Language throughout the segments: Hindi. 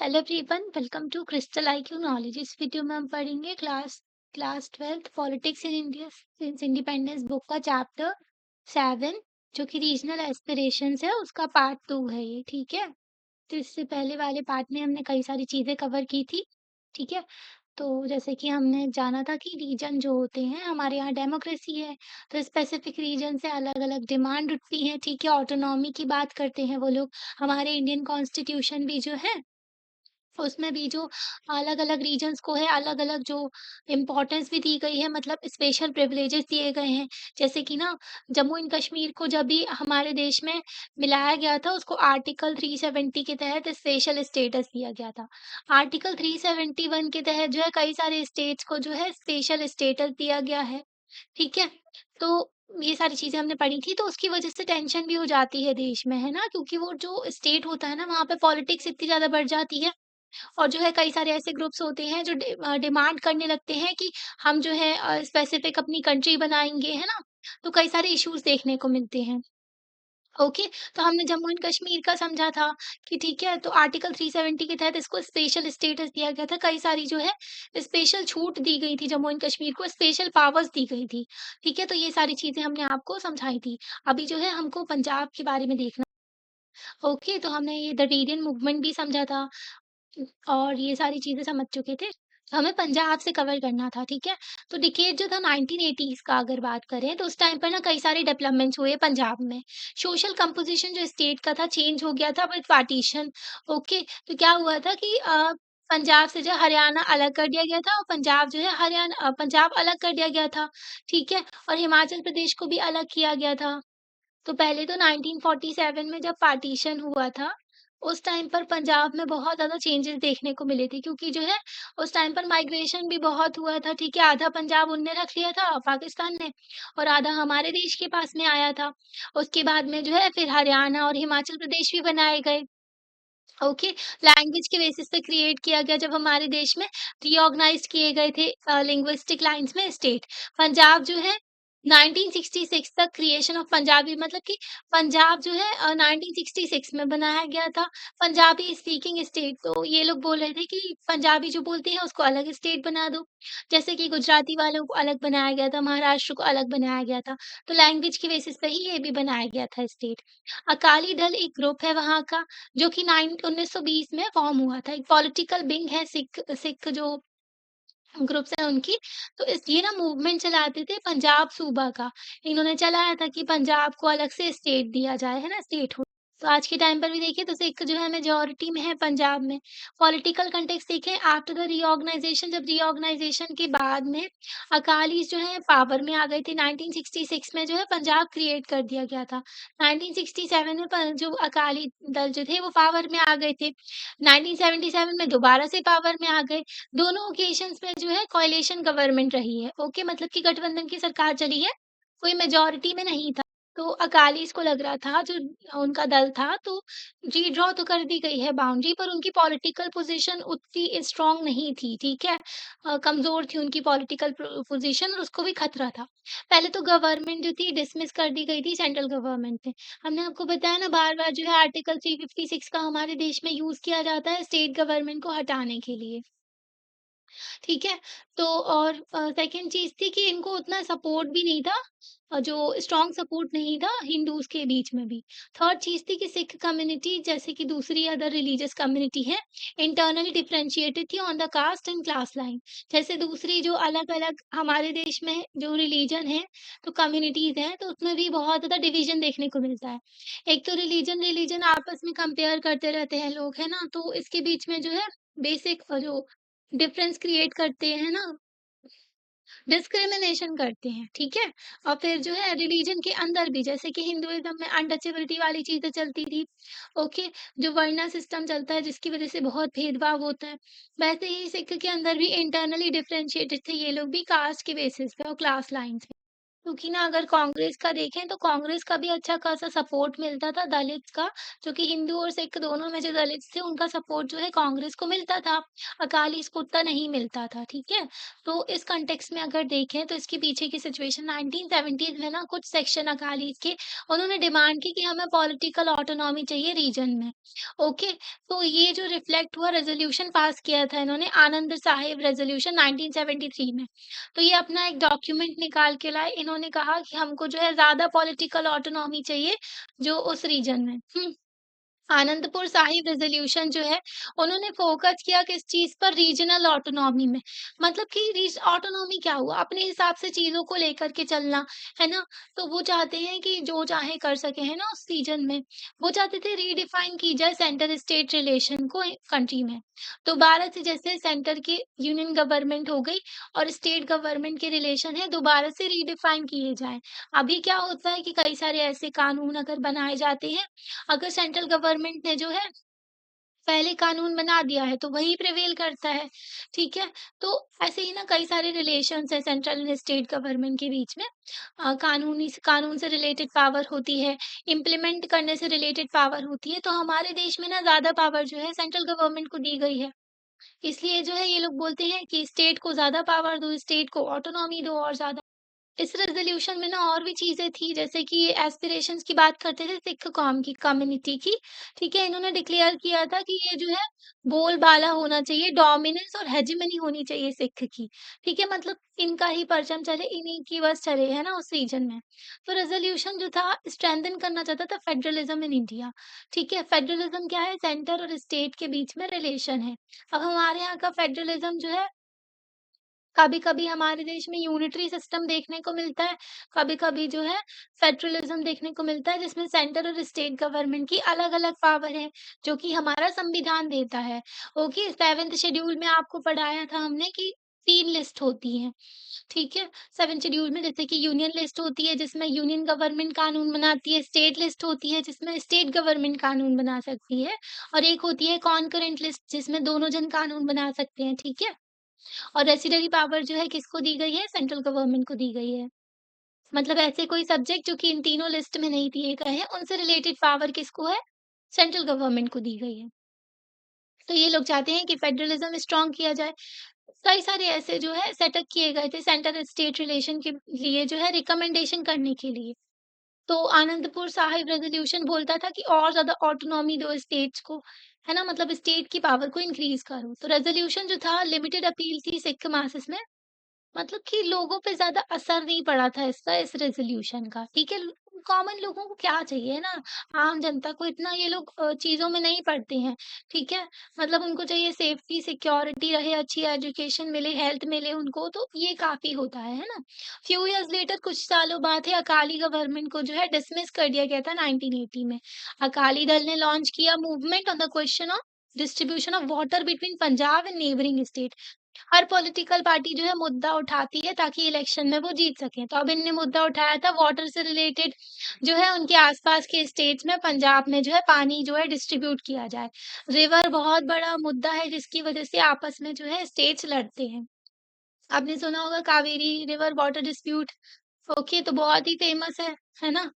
Hello everyone, welcome to Crystal IQ knowledge. इस वीडियो में हम पढ़ेंगे class 12th politics in India since independence book का चैप्टर 7, जो कि रीजनल एस्पिरेशंस है, उसका पार्ट 2 है ये। ठीक है, तो इससे पहले वाले पार्ट में हमने कई सारी चीजें कवर की थी। ठीक है, तो जैसे कि हमने जाना था कि रीजन जो होते हैं, हमारे यहाँ डेमोक्रेसी है, तो स्पेसिफिक रीजन से अलग अलग डिमांड उठती है। ठीक है, ऑटोनॉमी की बात करते हैं वो लोग। हमारे इंडियन कॉन्स्टिट्यूशन भी जो है, उसमें भी जो अलग-अलग रीजन्स को है, अलग-अलग जो इम्पोर्टेंस भी दी गई है, मतलब स्पेशल प्रिविलेजेस दिए गए हैं। जैसे कि ना, जम्मू एंड कश्मीर को जब भी हमारे देश में मिलाया गया था, उसको आर्टिकल 370 के तहत स्पेशल स्टेटस दिया गया था। आर्टिकल 371 के तहत जो है कई सारे स्टेट्स को जो है स्पेशल स्टेटस दिया गया है। ठीक है? तो ये सारी चीज़ें हमने पढ़ी थी, तो उसकी वजह से टेंशन भी हो जाती है देश में, है ना? क्योंकि वो जो स्टेट होता है ना, वहाँ पे पॉलिटिक्स इतनी ज़्यादा बढ़ जाती है। और जो है कई सारे ऐसे ग्रुप्स होते हैं जो डिमांड करने लगते हैं कि हम जो है स्पेसिफिक अपनी कंट्री बनाएँगे, है ना? तो कई सारे इश्यूज़ देखने को मिलते हैं। ओके, तो हमने जम्मू एंड कश्मीर का समझा था कि ठीक है, तो आर्टिकल 370 के तहत इसको स्पेशल स्टेटस दिया गया था। कई सारी जो है स्पेशल छूट दी गई थी, जम्मू एंड कश्मीर को स्पेशल पावर्स दी गई थी। ठीक है, तो ये सारी चीज़ें हमने आपको समझाई थी। अभी जो है हमको पंजाब के बारे में देखना। ओके, तो हमने ये द्रविडियन मूवमेंट भी समझा था। और ये सारी चीज़ें समझ चुके थे। तो हमें पंजाब से कवर करना था, ठीक है? तो डिकेड जो था 1980s का अगर बात करें, तो उस टाइम पर ना कई सारे डेवलपमेंट्स हुए पंजाब में। सोशल कंपोज़िशन जो स्टेट का था चेंज हो गया था विद पार्टीशन। ओके, तो क्या हुआ था कि पंजाब से जो हरियाणा अलग कर दिया गया था, और पंजाब जो है पंजाब अलग कर दिया गया था, ठीक है? और हिमाचल प्रदेश को भी अलग किया गया था। तो पहले तो 1947 में जब पार्टीशन हुआ था, उस टाइम पर पंजाब में बहुत ज़्यादा चेंजेस देखने को मिले थे, क्योंकि जो है उस टाइम पर माइग्रेशन भी बहुत हुआ था, ठीक है? आधा पंजाब उनने रख लिया था पाकिस्तान ने, और आधा हमारे देश के पास में आया था। उसके बाद में जो है फिर हरियाणा और हिमाचल प्रदेश भी बनाए गए। ओके, लैंग्वेज के बेसिस पे क्रिएट किया गया जब हमारे देश में रिऑर्गनाइज़्ड किए गए थे लिंग्विस्टिक लाइन्स में स्टेट। पंजाब जो है 1966 तक क्रिएशन ऑफ पंजाबी, मतलब कि पंजाब जो है 1966 में बनाया गया था। पंजाबी स्पीकिंग स्टेट, तो ये लोग बोल रहे थे कि पंजाबी जो बोलते हैं उसको अलग स्टेट बना दो। जैसे कि गुजराती वालों को अलग बनाया गया था, महाराष्ट्र को अलग बनाया गया था। तो लैंग्वेज के बेसिस पे ही ये भी बनाया गया था स्टेट। अकाली दल एक ग्रुप है वहाँ का, जो कि 1920 में फॉर्म हुआ था। एक पॉलिटिकल विंग है सिख सिख जो ग्रुप्स हैं उनकी। तो इस ये ना मूवमेंट चलाते थे पंजाब सूबा का। इन्होंने चलाया था कि पंजाब को अलग से स्टेट दिया जाए, है ना? स्टेट हो। तो आज के टाइम पर भी देखिए तो सिख जो है मेजॉरिटी में है पंजाब में। पॉलिटिकल कॉन्टेक्स्ट देखें, आफ्टर द रीऑर्गनाइजेशन, जब रीऑर्गनाइजेशन के बाद में अकालीस जो है पावर में आ गए थे। 1966 में जो है पंजाब क्रिएट कर दिया गया था। 1967 में जो अकाली दल जो थे वो पावर में आ गए थे। 1977 में दोबारा से पावर में आ गए। दोनों ओकेशंस में जो है कोएलिशन गवर्नमेंट रही है। ओके, मतलब कि गठबंधन की सरकार चली है, कोई मेजॉरिटी में नहीं था। तो अकालीस को लग रहा था, जो उनका दल था, तो रीड्रॉ तो कर दी गई है बाउंड्री, पर उनकी पॉलिटिकल पोज़ीशन उतनी स्ट्रॉन्ग नहीं थी, ठीक है? कमज़ोर थी उनकी पॉलिटिकल पोज़ीशन, और उसको भी खतरा था। पहले तो गवर्नमेंट जो थी डिसमिस कर दी गई थी सेंट्रल गवर्नमेंट ने। हमने आपको बताया ना बार-बार, जो है आर्टिकल 356 का हमारे देश में यूज़ किया जाता है स्टेट गवर्नमेंट को हटाने के लिए। ठीक है? तो और सेकंड चीज़ थी कि इनको उतना सपोर्ट भी नहीं था, जो स्ट्रॉन्ग सपोर्ट नहीं था हिंदूज़ के बीच में भी। थर्ड चीज़ थी कि सिख कम्युनिटी, जैसे कि दूसरी अदर रिलीजियस कम्युनिटी है, इंटरनली डिफरेंशिएटेड थी on the caste and class line. जैसे दूसरी जो अलग-अलग हमारे देश में जो रिलीजन है, तो कम्युनिटीज़ हैं, तो उसमें भी बहुत ज़्यादा डिवीज़न देखने को मिलता है। एक तो रिलीजन आपस में कंपेयर करते रहते हैं लोग, है ना? तो इसके बीच में जो है बेसिक जो डिफरेंस क्रिएट करते हैं ना, डिस्क्रिमिनेशन करते हैं, ठीक है? और फिर जो है रिलीजन के अंदर भी, जैसे कि हिंदुइज़्म में अनटचेबिलिटी वाली चीज़ें चलती थी, ओके? जो वरना सिस्टम चलता है जिसकी वज़ह से बहुत भेदभाव होता है। वैसे ही सिख के अंदर भी इंटरनली डिफरेंशिएटेड थे ये लोग भी, कास्ट के बेसिस पे और क्लास लाइन्स पे। क्योंकि ना अगर कांग्रेस का देखें तो कांग्रेस का भी अच्छा खासा सपोर्ट मिलता था दलित का, जो कि हिंदू और सिख दोनों में जो दलित थे उनका सपोर्ट जो है कांग्रेस को मिलता था। अकालीस को उतना नहीं मिलता था, ठीक है? तो इस कॉन्टेक्स्ट में अगर देखें तो इसके पीछे की सिचुएशन 1970s में ना कुछ सेक्शन अकालीस के उन्होंने डिमांड की कि हमें पॉलिटिकल ऑटोनॉमी चाहिए रीजन में। ओके, तो ये जो रिफ्लेक्ट हुआ रेज़ोल्यूशन पास किया था इन्होंने आनंद साहिब रेज़ोल्यूशन 1973 में। तो ये अपना एक डॉक्यूमेंट निकाल के लाए, इन्होंने कहा कि हमको जो है ज़्यादा पॉलिटिकल ऑटोनॉमी चाहिए, जो उस रीजन में। आनंदपुर साहिब रेज़ोल्यूशन जो है, उन्होंने फ़ोकस किया किस चीज़ पर रीजनल ऑटोनॉमी में। मतलब कि रीज ऑटोनॉमी क्या हुआ? अपने हिसाब से चीज़ों को लेकर के चलना, है ना? तो वो चाहते हैं कि जो चाहे कर सकें, है ना? उस रीजन में। वो चाहते थे रीडिफाइन की जाए सेंटर स्टेट रिलेशन को कंट्री में। दोबारा से जैसे सेंटर की यूनियन गवर्नमेंट हो गई और स्टेट गवर्नमेंट के रिलेशन है, दोबारा से रीडिफाइन किए जाएँ। अभी क्या होता है कि कई सारे ऐसे कानून अगर बनाए जाते हैं, अगर सेंट्रल गवर्नमेंट ने जो है पहले कानून बना दिया है तो वही प्रिवेल करता है, ठीक है? तो ऐसे ही ना कई सारे रिलेशंस हैं सेंट्रल एंड स्टेट गवर्नमेंट के बीच में। कानून से रिलेटेड पावर होती है, इम्प्लीमेंट करने से रिलेटेड पावर होती है, तो हमारे देश में ना ज़्यादा पावर जो है सेंट्रल गवर्नमेंट को दी गई है। इसलिए जो है ये लोग बोलते हैं कि स्टेट को ज़्यादा पावर दो, स्टेट को ऑटोनॉमी दो और ज़्यादा। इस रेज़ोल्यूशन में ना और भी चीज़ें थी जैसे कि एस्पिरेशंस की बात करते थे सिख कौम की कम्युनिटी की, ठीक है? इन्होंने डिक्लेयर किया था कि ये जो है बोलबाला होना चाहिए, डोमिनेंस और हेजेमनी होनी चाहिए सिख की, ठीक है? मतलब इनका ही परचम चले, इन्हीं की बस चले, है ना? उस रीजन में। तो रेज़ोल्यूशन जो था स्ट्रेंथन करना चाहता था फेडरलिज्म इन इंडिया, ठीक है? फेडरलिज्म क्या है? सेंटर और स्टेट के बीच में रिलेशन है। अब हमारे यहाँ का फेडरलिज्म जो है कभी-कभी हमारे देश में यूनिटरी सिस्टम देखने को मिलता है, कभी-कभी जो है फेडरलिज्म देखने को मिलता है जिसमें सेंटर और स्टेट गवर्नमेंट की अलग-अलग पावर है, जो कि हमारा संविधान देता है। ओके, 7th शेड्यूल में आपको पढ़ाया था हमने कि 3 लिस्ट होती हैं, ठीक है? 7th शेड्यूल में जैसे कि यूनियन लिस्ट होती है जिसमें यूनियन गवर्नमेंट कानून बनाती है, स्टेट लिस्ट होती है जिसमें स्टेट गवर्नमेंट कानून बना सकती है और एक होती है कॉन्करेंट लिस्ट जिसमें दोनों जन कानून बना सकते हैं, ठीक है? और रेसिडरी पावर जो है किसको दी गई है? सेंट्रल गवर्नमेंट को दी गई है। मतलब ऐसे कोई सब्जेक्ट जो कि इन तीनों लिस्ट में नहीं दिए गए हैं, उनसे रिलेटेड पावर किसको है? सेंट्रल गवर्नमेंट को दी गई है। तो ये लोग चाहते हैं कि फेडरलिज्म स्ट्रॉन्ग किया जाए। कई सारे ऐसे जो है सेटअप किए गए थे सेंटर स्टेट रिलेशन के लिए जो है रिकमेंडेशन करने के लिए। तो आनंदपुर साहिब रेज़ोल्यूशन बोलता था कि और ज़्यादा ऑटोनॉमी दो स्टेट्स को, है ना? मतलब स्टेट की पावर को इंक्रीज़ करो। तो रेज़ोल्यूशन जो था लिमिटेड अपील थी सिख मासेस में मतलब कि लोगों पे ज़्यादा असर नहीं पड़ा था इसका इस रेज़ोल्यूशन का, ठीक है? कॉमन लोगों को क्या चाहिए ना, आम जनता को इतना ये लोग चीज़ों में नहीं पड़ते हैं, ठीक है? मतलब उनको चाहिए सेफ्टी, सिक्योरिटी रहे, अच्छी एजुकेशन मिले, हेल्थ मिले उनको, तो ये काफ़ी होता है ना? फ्यू इयर्स लेटर कुछ सालों बाद है अकाली गवर्नमेंट को जो है डिसमिस कर दिया गया था 1980 में। अकाली दल ने लॉन्च किया movement on the question of distribution of water between Punjab and neighbouring state. Her political party जो है मुद्दा उठाती है ताकि इलेक्शन में वो जीत सकें। तो अब इनने मुद्दा उठाया था वाटर से रिलेटेड जो है उनके आस-पास के स्टेट्स में पंजाब में जो है पानी जो है डिस्ट्रीब्यूट किया जाए। रिवर बहुत बड़ा मुद्दा है जिसकी वजह से आपस में जो है स्टेट्स लड़ते हैं। आपने सुना होगा Kaveri river water dispute okay तो बहुत ही फेमस है ना?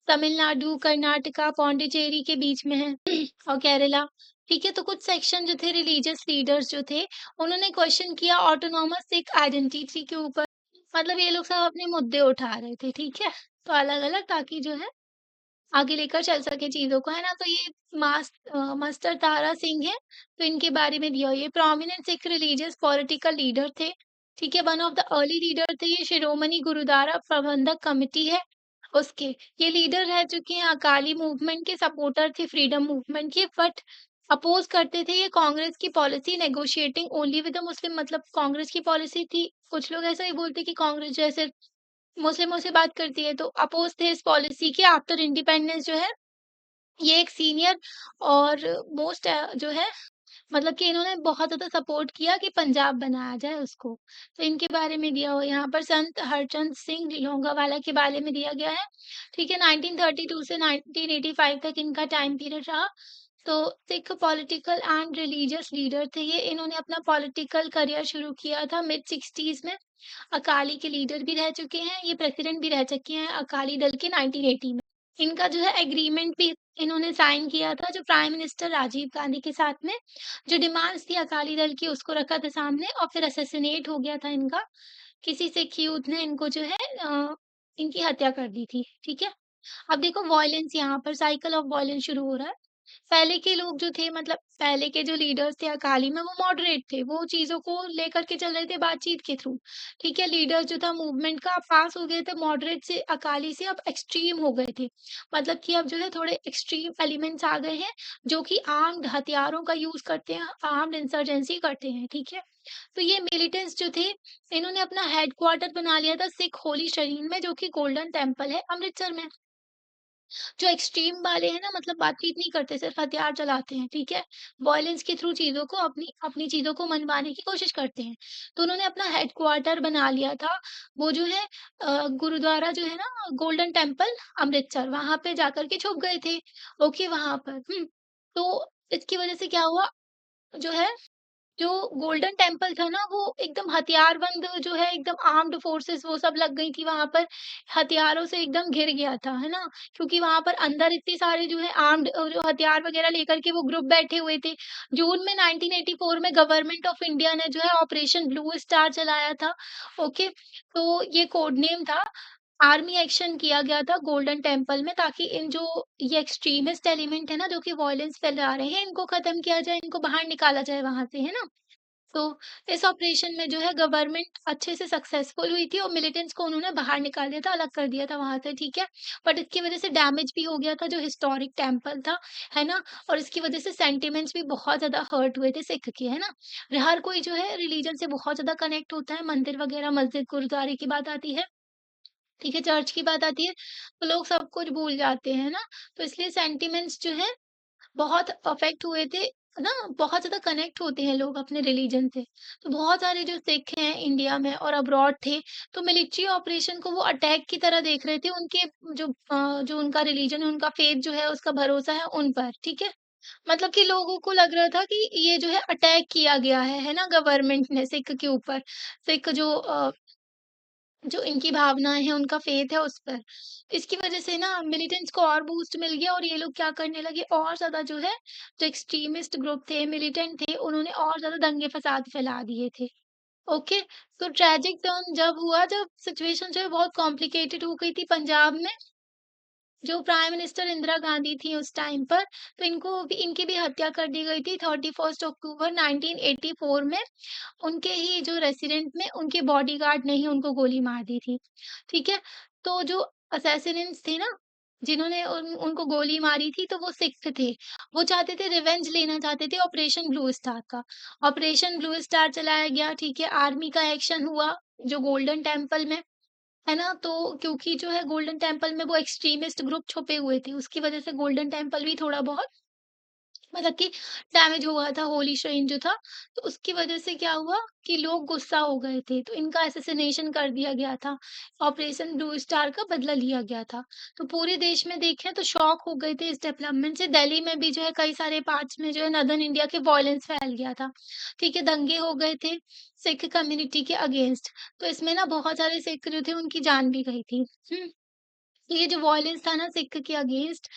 तमिलनाडु, कर्नाटका, पौंडीचेरी के बीच में है और केरला, ठीक है? तो कुछ सेक्शन जो थे रिलीजियस लीडर्स जो थे, उन्होंने क्वेश्चन किया ऑटोनॉमस सिख आइडेंटिटी के ऊपर। मतलब ये लोग सब अपने मुद्दे उठा रहे थे, ठीक है? तो अलग-अलग ताकि जो है आगे लेकर चल सके चीज़ों को, है ना? तो ये मास्टर तारा सिंह हैं, तो इनके बारे में दिया हुआ ये prominent Sikh religious political leader थे, ठीक है? One of the early leader थे ये शिरोमणि गुरुद्वारा प्रबंधक कमिटी है, उसके। ये लीडर रह चुके हैं अकाली मूवमेंट के सपोर्टर थे फ्रीडम मूवमेंट के बट अपोज़ करते थे ये कांग्रेस की policy negotiating only with the Muslim मतलब कांग्रेस की पॉलिसी थी, कुछ लोग ऐसा ही बोलते हैं कि कांग्रेस जो है सिर्फ मुस्लिमों से बात करती है, तो अपोज़ थे इस पॉलिसी के आफ्टर इंडिपेंडेंस जो है, ये एक सीनियर और मोस्ट जो है मतलब कि इन्होंने बहुत ज़्यादा सपोर्ट किया कि पंजाब बनाया जाए उसको। तो इनके बारे में दिया हुआ है यहाँ पर संत हरचंद सिंह लोंगोवाला के बारे में दिया गया है, ठीक है? 1932 से 1985 तक इनका टाइम पीरियड रहा। तो Sikh political and religious leader थे ये। इन्होंने अपना पॉलिटिकल करियर शुरू किया था मिड 60s में। अकाली के लीडर भी रह चुके हैं, ये प्रेसिडेंट भी रह चुके हैं अकाली दल के 1980 में। इनका जो है एग्रीमेंट भी इन्होंने साइन किया था जो प्राइम मिनिस्टर राजीव गांधी के साथ में। जो डिमांड्स थी अकाली दल की उसको रखा था सामने और फिर असैसिनेट हो गया था इनका। किसी सिख यूथ ने इनको जो है इनकी हत्या कर दी थी, ठीक है? अब देखो वॉयलेंस यहाँ पर साइकिल ऑफ वॉयलेंस शुरू हो रहा है। पहले के लोग जो थे मतलब पहले के जो लीडर्स थे अकाली में वो मॉडरेट थे, वो चीज़ों को लेकर के चल रहे थे बातचीत के थ्रू, ठीक है? लीडर जो था मूवमेंट का अब पास हो गए थे मॉडरेट से अकाली से अब एक्सट्रीम हो गए थे। मतलब कि अब जो है थोड़े एक्सट्रीम एलिमेंट्स आ गए हैं, जो कि आर्म्ड हथियारों का यूज़ करते हैं, आर्म्ड इंसर्जेंसी करते हैं, ठीक है? तो ये मिलिटेंट्स जो थे, इन्होंने अपना हेडक्वार्टर बना लिया था सिख होली शरीन में जो कि गोल्डन टेम्पल है अमृतसर में। जो एक्सट्रीम वाले हैं ना मतलब बातचीत नहीं करते, सिर्फ हथियार चलाते हैं, ठीक है? वॉयलेंस के थ्रू चीज़ों को अपनी अपनी चीज़ों को मनवाने की कोशिश करते हैं। तो उन्होंने अपना हेडक्वार्टर बना लिया था, वो जो है गुरुद्वारा जो है ना गोल्डन टेम्पल अमृतसर, वहाँ पे जाकर के छुप गए थे, ओके वहाँ पर। तो इसकी वज़ह से क्या हुआ, जो है जो गोल्डन टेम्पल था ना वो एकदम हथियारबंद जो है एकदम आर्म्ड फोर्सेस वो सब लग गई थी वहाँ पर, हथियारों से एकदम घिर गया था, है ना? क्योंकि वहाँ पर अंदर इतने सारे जो है आर्म्ड जो हथियार वगैरह लेकर के वो ग्रुप बैठे हुए थे। जून में 1984 में गवर्नमेंट ऑफ इंडिया ने जो है ऑपरेशन ब्लू स्टार चलाया था, ओके? तो ये कोड नेम था। आर्मी एक्शन किया गया था गोल्डन टेम्पल में ताकि इन जो ये एक्सट्रीमिस्ट एलिमेंट है ना जो कि वॉयलेंस फैला रहे हैं, इनको खत्म किया जाए, इनको बाहर निकाला जाए वहाँ से, है ना? तो इस ऑपरेशन में जो है गवर्नमेंट अच्छे से सक्सेसफुल हुई थी और मिलिटेंट्स को उन्होंने बाहर निकाल दिया था, अलग कर दिया था वहाँ से, ठीक है? बट इसकी वज़ह से डैमेज भी हो गया था जो हिस्टोरिक टेम्पल था, है ना? और इसकी वज़ह से सेंटिमेंट्स भी बहुत ज़्यादा हर्ट हुए थे सिख के, है ना? हर कोई जो है रिलीजन से बहुत ज़्यादा कनेक्ट होता है, मंदिर वगैरह, मस्जिद, गुरुद्वारे की बात आती है, ठीक है? चर्च की बात आती है, तो लोग सब कुछ भूल जाते हैं ना? तो इसलिए सेंटिमेंट्स जो है बहुत अफ़ेक्ट हुए थे ना, बहुत ज़्यादा कनेक्ट होते हैं लोग अपने रिलीजन से। तो बहुत सारे जो सिख हैं इंडिया में और अब्रॉड थे, तो मिलिट्री ऑपरेशन को वो अटैक की तरह देख रहे थे। उनके जो उनका रिलीजन है, उनका फ़ेथ जो है, उसका भरोसा है उन पर, ठीक है? मतलब कि लोगों को लग रहा था कि ये जो है अटैक किया गया है ना गवर्नमेंट ने सिख के ऊपर। सिख जो इनकी भावनाएँ हैं, उनका फ़ेथ है उस पर। इसकी वज़ह से ना मिलिटेंट्स को और बूस्ट मिल गया और ये लोग क्या करने लगे और ज़्यादा जो है, जो एक्सट्रीमिस्ट ग्रुप थे, मिलिटेंट थे, उन्होंने और ज़्यादा दंगे-फ़साद फैला दिए थे। ओके, तो ट्रेजिक टर्न जब हुआ जब सिचुएशन जो है बहुत कॉम्प्लिकेटेड हो गई थी पंजाब में। जो प्राइम मिनिस्टर इंदिरा गांधी थी उस टाइम पर, तो इनकी भी हत्या कर दी गई थी 31 अक्टूबर 1984 में। उनके ही जो रेसिडेंट में उनके बॉडीगार्ड ने ही उनको गोली मार दी थी, ठीक है? तो जो असैसिनेंट्स थे ना, जिन्होंने उनको गोली मारी थी, तो वो सिख थे। वो चाहते थे रिवेंज लेना चाहते थे ऑपरेशन ब्लू स्टार का। ऑपरेशन ब्लू स्टार चलाया गया, ठीक है? आर्मी का एक्शन हुआ, जो गोल्डन टेम्पल में है ना? तो क्योंकि जो है गोल्डन टेम्पल में वो एक्सट्रीमिस्ट ग्रुप छुपे हुए थे, उसकी वज़ह से गोल्डन टेम्पल भी थोड़ा बहुत मतलब कि डैमेज हुआ था, होली श्राइन जो था। तो उसकी वज़ह से क्या हुआ कि लोग गुस्सा हो गए थे, तो इनका असैसिनेशन कर दिया गया था। ऑपरेशन ब्लू स्टार का बदला लिया गया था। तो पूरे देश में देखें तो शॉक हो गए थे इस डेवलपमेंट से। दिल्ली में भी जो है कई सारे पार्ट्स में जो है नॉर्दर्न इंडिया के वॉयलेंस फैल गया था। ठीक है, दंगे हो गए थे सिख कम्युनिटी के अगेंस्ट। तो इसमें ना बहुत सारे सिख जो थे उनकी जान भी गई थी। तो ये जो वॉयलेंस था ना सिख के अगेंस्ट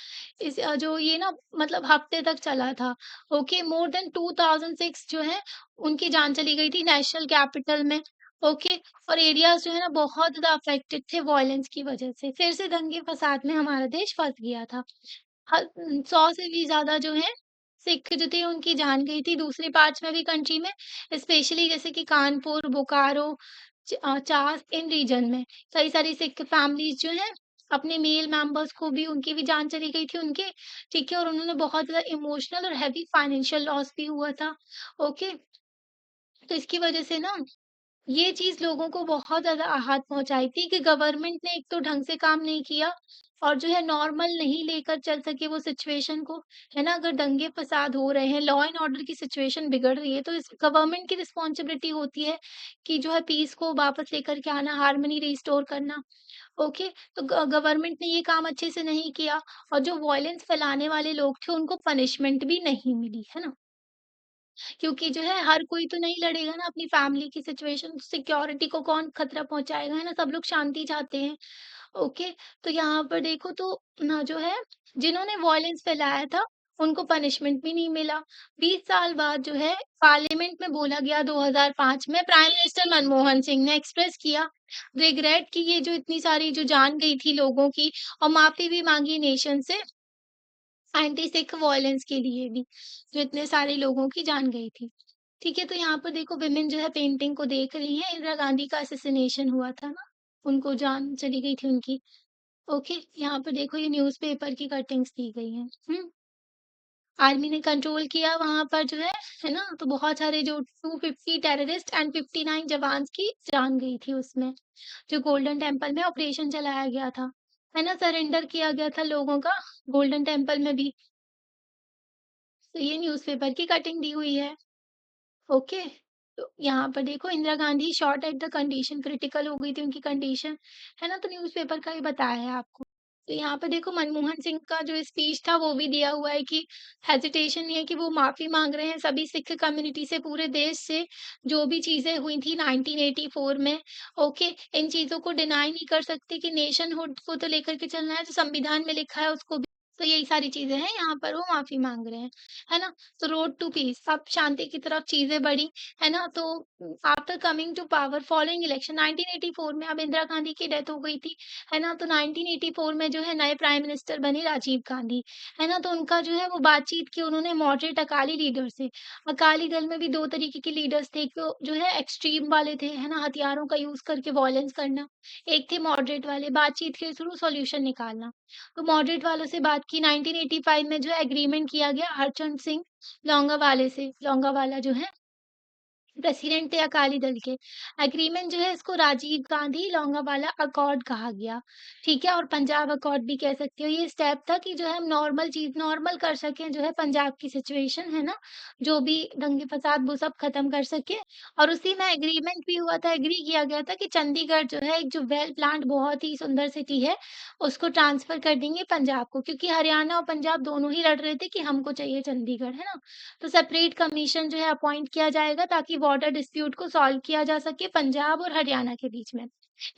जो ये ना मतलब हफ्ते तक चला था। ओके, मोर देन 2006 जो है उनकी जान चली गई थी नेशनल कैपिटल में। ओके, और एरियाज जो है ना बहुत ज़्यादा अफेक्टेड थे वॉयलेंस की वजह से। फिर से दंगे फसाद में हमारा देश फँस गया था। 100 से भी ज़्यादा जो है सिख जो थे उनकी जान गई थी दूसरे पार्ट्स में भी कंट्री में, स्पेशली जैसे कि कानपुर, बोकारो, चास इन रीजन में कई सारी सिख फैमिलीज़ जो हैं अपने मेल मेंबर्स को भी उनकी भी जान चली गई थी उनके, ठीक है? और उन्होंने बहुत ज़्यादा इमोशनल और हेवी फाइनेंशियल लॉस भी हुआ था। ओके, तो इसकी वजह से ना ये चीज़ लोगों को बहुत ज़्यादा आहत पहुँचाई थी कि गवर्नमेंट ने एक तो ढंग से काम नहीं किया और जो है नॉर्मल नहीं लेकर चल सके वो सिचुएशन को, है ना? अगर दंगे-फ़साद हो रहे हैं, लॉ एंड ऑर्डर की सिचुएशन बिगड़ रही है, तो इस गवर्नमेंट की रिस्पॉन्सिबिलिटी होती है कि जो है पीस को वापस लेकर के आना, हार्मनी रिस्टोर करना। ओके, तो गवर्नमेंट ने ये काम अच्छे से नहीं किया और जो वॉयलेंस फैलाने वाले लोग थे, उनको पनिशमेंट भी नहीं मिली, है ना? क्योंकि जो है हर कोई तो नहीं लड़ेगा ना अपनी फैमिली की सिचुएशन, सिक्योरिटी को कौन खतरा पहुँचाएगा, है ना? सब लोग शांति चाहते हैं। ओके, तो यहाँ पर देखो तो ना जो है जिन्होंने वॉयलेंस फैलाया था, उनको पनिशमेंट भी नहीं मिला। 20 साल बाद जो है पार्लियामेंट में बोला गया 2005 में प्राइम मिनिस्टर मनमोहन सिंह ने एक्सप्रेस किया रिग्रेट कि ये जो इतनी सारी जो जान गई थी लोगों की और माफ़ी भी माँगी नेशन से एंटी सिख वॉयलेंस के लिए भी, जो इतने सारे लोगों की जान गई थी। ठीक है, तो यहाँ पर देखो विमेन जो है पेंटिंग को देख रही हैं, इंदिरा गांधी का असैसिनेशन हुआ था ना, उनको जान चली गई थी उनकी। ओके, यहाँ पे देखो ये न्यूज़पेपर की कटिंग्स दी गई हैं। आर्मी ने कंट्रोल किया वहाँ पर जो है ना? तो बहुत सारे जो 250 टेररिस्ट एंड 59 जवान्स की जान गई थी उसमें, जो गोल्डन टेम्पल में ऑपरेशन चलाया गया था। है ना? सरेंडर किया गया था लोगों का गोल्डन टेम्पल में भी। तो ये न्यूज़पेपर की कटिंग दी हुई है। ओके, तो यहाँ पर देखो Indira Gandhi shot at the condition critical हो गई थी उनकी कंडीशन, है ना? तो न्यूज़पेपर का ही बताया है आपको। तो यहाँ पे देखो मनमोहन सिंह का जो स्पीच था वो भी दिया हुआ है कि हेजिटेशन ये है कि वो माफ़ी माँग रहे हैं सभी सिख कम्युनिटी से, पूरे देश से, जो भी चीज़ें हुई थी 1984 में। ओके, इन चीज़ों को डिनाई नहीं कर सकते कि नेशनहुड को तो लेकर के चलना है, जो संविधान में लिखा है उसको भी। तो यही सारी चीज़ें हैं, यहाँ पर वो माफ़ी माँग रहे हैं, है ना? तो रोड टू पीस, अब शांति की तरफ चीज़ें बढ़ी, है ना? तो after coming to power following election 1984 में अब इंदिरा गांधी की डेथ हो गई थी, है ना? तो 1984 में जो है नए प्राइम मिनिस्टर बने राजीव गांधी, है ना? तो उनका जो है वो बातचीत की उन्होंने मॉडरेट अकाली लीडर से। अकाली दल में भी 2 तरीके के लीडर्स थे, एक तो जो है एक्सट्रीम वाले थे, है ना? हथियारों का यूज़ करके वॉयलेंस करना, एक थे मॉडरेट वाले, बातचीत के थ्रू सॉल्यूशन निकालना। तो मॉडरेट वालों से बात की 1985 में जो है एग्रीमेंट किया गया हरचंद सिंह लोंगोवाले से, लोंगोवाला जो है प्रेसिडेंट थे अकाली दल के। एग्रीमेंट जो है इसको राजीव गांधी लोंगोवाला अकॉर्ड कहा गया, ठीक है? और पंजाब अकॉर्ड भी कह सकते हो। ये स्टेप था कि जो है हम नॉर्मल चीज़ नॉर्मल कर सकें जो है पंजाब की सिचुएशन, है ना? जो भी दंगे-फ़साद वो सब खत्म कर सकें और उसी में एग्रीमेंट भी हुआ था, एग्री किया गया था कि चंडीगढ़ जो है एक जो वेल प्लान्ड बहुत ही सुंदर सिटी है, उसको ट्रांसफ़र कर देंगे पंजाब को क्योंकि हरियाणा और पंजाब दोनों ही लड़ रहे थे कि हमको चाहिए चंडीगढ़, है ना? तो सेपरेट कमीशन जो है अपॉइंट किया जाएगा ताकि बॉर्डर डिस्प्यूट को सॉल्व किया जा सके पंजाब और हरियाणा के बीच में।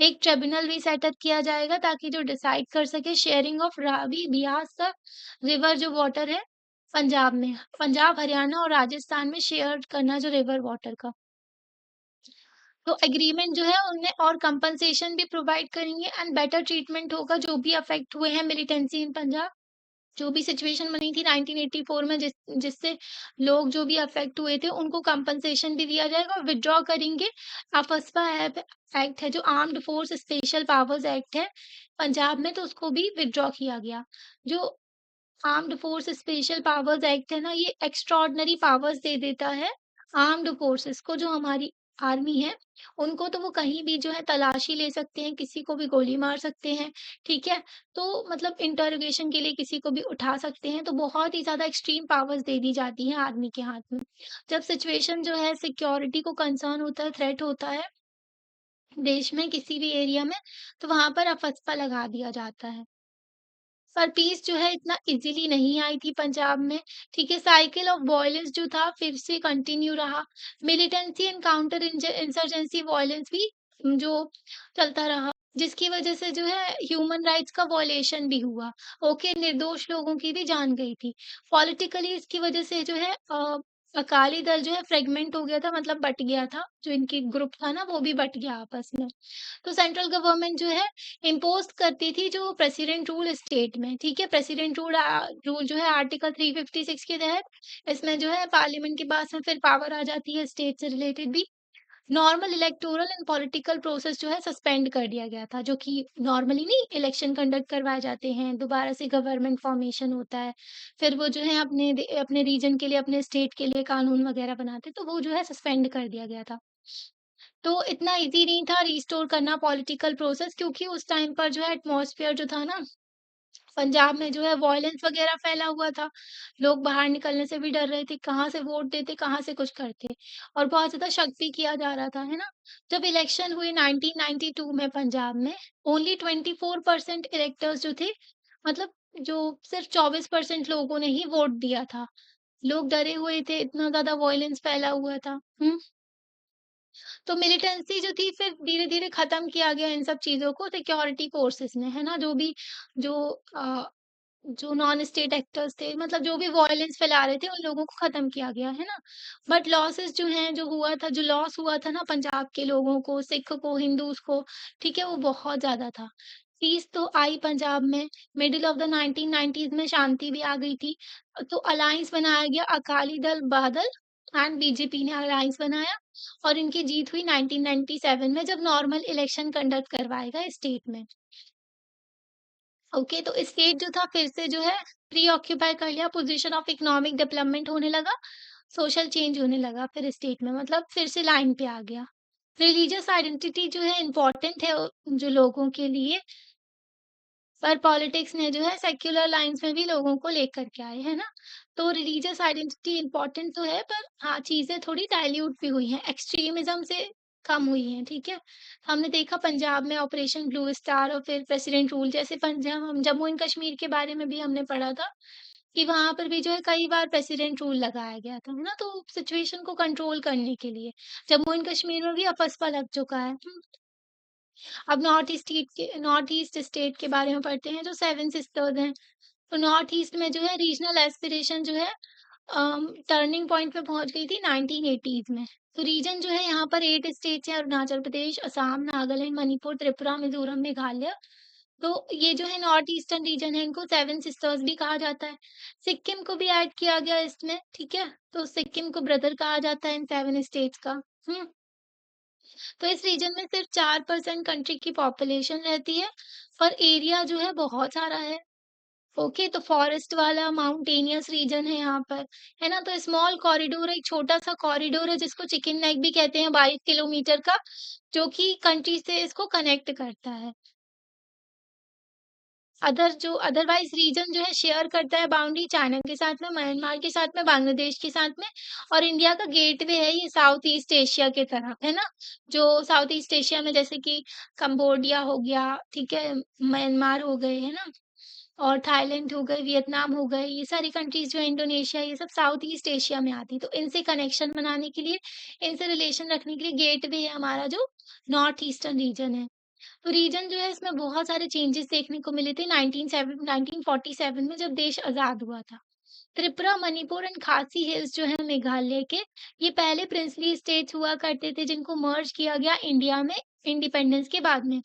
एक ट्रिब्यूनल भी सेटअप किया जाएगा ताकि जो डिसाइड कर सके शेयरिंग ऑफ रावी बियास का रिवर जो वाटर है पंजाब में। पंजाब, हरियाणा और राजस्थान में शेयर करना जो रिवर वाटर का। तो एग्रीमेंट जो है उनमें और कंपनसेशन भी प्रोवाइड करेंगे एंड बेटर ट्रीटमेंट होगा जो भी अफेक्ट हुए हैं मिलिटेंसी इन पंजाब। जो भी सिचुएशन बनी थी 1984 में जिससे लोग जो भी अफेक्ट हुए थे उनको कंपनसेशन भी दिया जाएगा और विथड्रॉ करेंगे। अफस्पा एक्ट है जो armed force special powers act है पंजाब में तो उसको भी विथड्रॉ किया गया। जो armed force special powers act है ना ये एक्स्ट्राऑर्डिनरी पावर्स दे देता है आर्म्ड फोर्सेस को जो हमारी आर्मी है उनको तो वो कहीं भी जो है तलाशी ले सकते हैं किसी को भी गोली मार सकते हैं ठीक है तो मतलब इंटरोगेशन के लिए किसी को भी उठा सकते हैं तो बहुत ही ज्यादा एक्सट्रीम पावर्स दे दी जाती हैं आर्मी के हाथ में जब सिचुएशन जो है सिक्योरिटी को कंसर्न होता है थ्रेट होता है देश में किसी भी एरिया में तो वहां पर अफस्पा लगा दिया जाता है पर पीस जो है इतना इज़िली नहीं आई थी पंजाब में, ठीक है? साइकिल ऑफ वॉयलेंस जो था फिर से कंटिन्यू रहा। Militancy and counter insurgency violence भी जो चलता रहा, जिसकी वज़ह से जो है ह्यूमन राइट्स का वॉयलेशन भी हुआ। ओके, निर्दोष लोगों की भी जान गई थी। पॉलिटिकली इसकी वज़ह से जो है अकाली दल जो है फ्रेगमेंट हो गया था मतलब बँट गया था। जो इनकी ग्रुप था ना वो भी बँट गया आपस में। तो सेंट्रल गवर्नमेंट जो है इम्पोज़ करती थी जो प्रेसिडेंट रूल स्टेट में, ठीक है? प्रेसिडेंट रूल जो है आर्टिकल 356 के तहत इसमें जो है पार्लियामेंट के पास में फिर पावर आ जाती है स्टेट से रिलेटेड भी। Normal electoral and political process जो है सस्पेंड कर दिया गया था, जो कि नॉर्मली नहीं इलेक्शन कंडक्ट करवाए जाते हैं, दोबारा से गवर्नमेंट फॉर्मेशन होता है। फिर वो जो है अपने रीजन के लिए, अपने स्टेट के लिए कानून वगैरह बनाते, तो वो जो है सस्पेंड कर दिया गया था। तो इतना ईज़ी नहीं था रिस्टोर करना पॉलिटिकल प्रोसेस क्योंकि उस टाइम पर जो है एटमॉस्फेयर जो था ना पंजाब में जो है वॉयलेंस वगैरह फैला हुआ था। लोग बाहर निकलने से भी डर रहे थे, कहाँ से वोट देते, कहाँ से कुछ करते और बहुत ज़्यादा शक भी किया जा रहा था, है ना? जब इलेक्शन हुए 1992 में पंजाब में, ओनली 24% इलेक्टर्स जो थे, मतलब जो सिर्फ 24% लोगों ने ही वोट दिया था। लोग डरे हुए थे, इतना ज़्यादा वॉयलेंस फैला हुआ था। तो मिलिटेंसी जो थी फिर धीरे-धीरे खत्म किया गया इन सब चीज़ों को सिक्योरिटी फोर्सेस ने, है ना? जो अ, जो नॉन स्टेट एक्टर्स थे मतलब जो भी वॉयलेंस फैला रहे थे उन लोगों को खत्म किया गया, है ना? बट लॉसेस जो हैं जो हुआ था जो लॉस हुआ था ना पंजाब के लोगों को, सिख को, हिंदूज़ को, ठीक है? वो बहुत ज़्यादा था। पीस तो आई पंजाब में, मिडल ऑफ द 1990s में शांति भी आ गई थी। तो अलायंस बनाया गया अकाली दल बादल एंड बीजेपी ने अलायंस बनाया और इनकी जीत हुई 1997 में जब नॉर्मल इलेक्शन कंडक्ट करवाए गए स्टेट में। ओके, तो स्टेट जो था फिर से जो है प्री ऑक्यूपाई कर लिया, पोजीशन ऑफ इकोनॉमिक डेवलपमेंट होने लगा, सोशल चेंज होने लगा फिर स्टेट में मतलब फिर से लाइन पे आ गया। रिलीजियस आइडेंटिटी जो है इम्पोर्टेंट है जो लोगों के लिए, पर पॉलिटिक्स ने जो है सेक्युलर लाइन्स में भी लोगों को लेकर के आए, है ना? तो रिलीजियस आइडेंटिटी इम्पोर्टेंट तो है पर हाँ, चीज़ें थोड़ी डाइल्यूट भी हुई हैं, एक्सट्रीमिज़्म से कम हुई हैं, ठीक है? हमने देखा पंजाब में ऑपरेशन ब्लू स्टार और फिर प्रेसिडेंट रूल जैसे पंजाब हम जम्मू एंड कश्मीर के बारे में भी हमने पढ़ा था कि वहाँ पर भी जो है कई बार प्रेसिडेंट रूल लगाया गया था, है ना? तो सिचुएशन को कंट्रोल करने के लिए। जम्मू एंड कश्मीर में भी अफस्पा लग चुका है। अब नॉर्थ ईस्ट स्टेट के बारे में पढ़ते हैं जो 7 सिस्टर्स हैं। तो नॉर्थ ईस्ट में जो है रीजनल एस्पिरेशन जो है टर्निंग पॉइंट पे पहुंच गई थी 1980s में। तो रीजन जो है यहाँ पर 8 स्टेट्स हैं अरुणाचल प्रदेश, असम, नागालैंड, मणिपुर, त्रिपुरा, मिजोरम, मेघालय। तो ये जो है नॉर्थ ईस्टर्न रीजन है इनको 7 सिस्टर्स भी कहा जाता है। सिक्किम को भी ऐड किया गया इसमें, ठीक है? तो सिक्किम को ब्रदर कहा जाता है इन 7 स्टेट्स का। हुँ। तो इस रीजन में सिर्फ 4% कंट्री की पॉपुलेशन रहती है, पर एरिया जो है बहुत सारा है। ओके, तो फॉरेस्ट वाला माउंटेनियस रीजन है यहाँ पर, है ना? तो स्मॉल कॉरिडोर एक छोटा-सा कॉरिडोर है जिसको चिकन नेक भी कहते हैं 22 किलोमीटर का, जो कि कंट्री से इसको कनेक्ट करता है। अदरवाइज़ रीजन जो है शेयर करता है बाउंड्री चाइना के साथ में, म्यांमार के साथ में, बांग्लादेश के साथ में और इंडिया का गेटवे है ये साउथ ईस्ट एशिया की तरफ, है ना? जो साउथ ईस्ट एशिया में जैसे कि कंबोडिया हो गया, ठीक है? म्यांमार हो गए, है ना? और थाईलैंड हो गए, वियतनाम हो गए, ये सारी कंट्रीज़ जो है इंडोनेशिया ये सब साउथ ईस्ट एशिया में आती हैं। तो इनसे कनेक्शन बनाने के लिए, इनसे रिलेशन रखने के लिए गेटवे है हमारा जो नॉर्थ ईस्टर्न रीजन है। तो रीजन जो है इसमें बहुत सारे चेंजेस देखने को मिले थे 1947 में जब देश आज़ाद हुआ था। त्रिपुरा, मणिपुर एंड खासी हिल्स जो है मेघालय के, ये पहले प्रिंसली स्टेट्स हुआ करते थे जिनको मर्ज किया गया इंडिया में इंडिपेंडेंस के बाद में।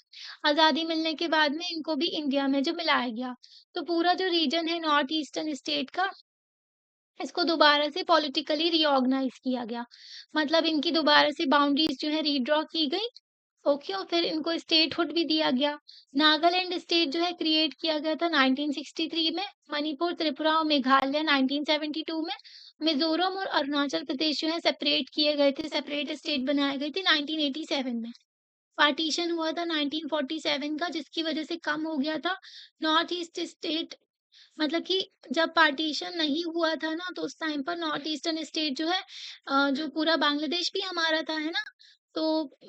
आज़ादी मिलने के बाद में इनको भी इंडिया में जो मिलाया गया। तो पूरा जो रीजन है नॉर्थ ईस्टर्न स्टेट का, इसको दोबारा से पॉलिटिकली रीऑर्गनाइज़ किया गया। मतलब इनकी दोबारा से बाउंड्रीज़ जो है रीड्रॉ की गई। ओके और फिर इनको स्टेटहुड भी दिया गया। नागालैंड स्टेट जो है क्रिएट किया गया था 1963 में, मणिपुर, त्रिपुरा और मेघालय 1972 में, मिज़ोरम और अरुणाचल प्रदेश जो है सेपरेट किए गए थे, सेपरेट स्टेट बनाए गए थे 1987 में। पार्टीशन हुआ था 1947 का जिसकी वजह से कम हो गया था नॉर्थ ईस्ट स्टेट मतलब कि जब पार्टीशन नहीं हुआ था ना, तो उस टाइम पर नॉर्थ ईस्टर्न स्टेट जो है जो पूरा बांग्लादेश भी हमारा था, है ना? तो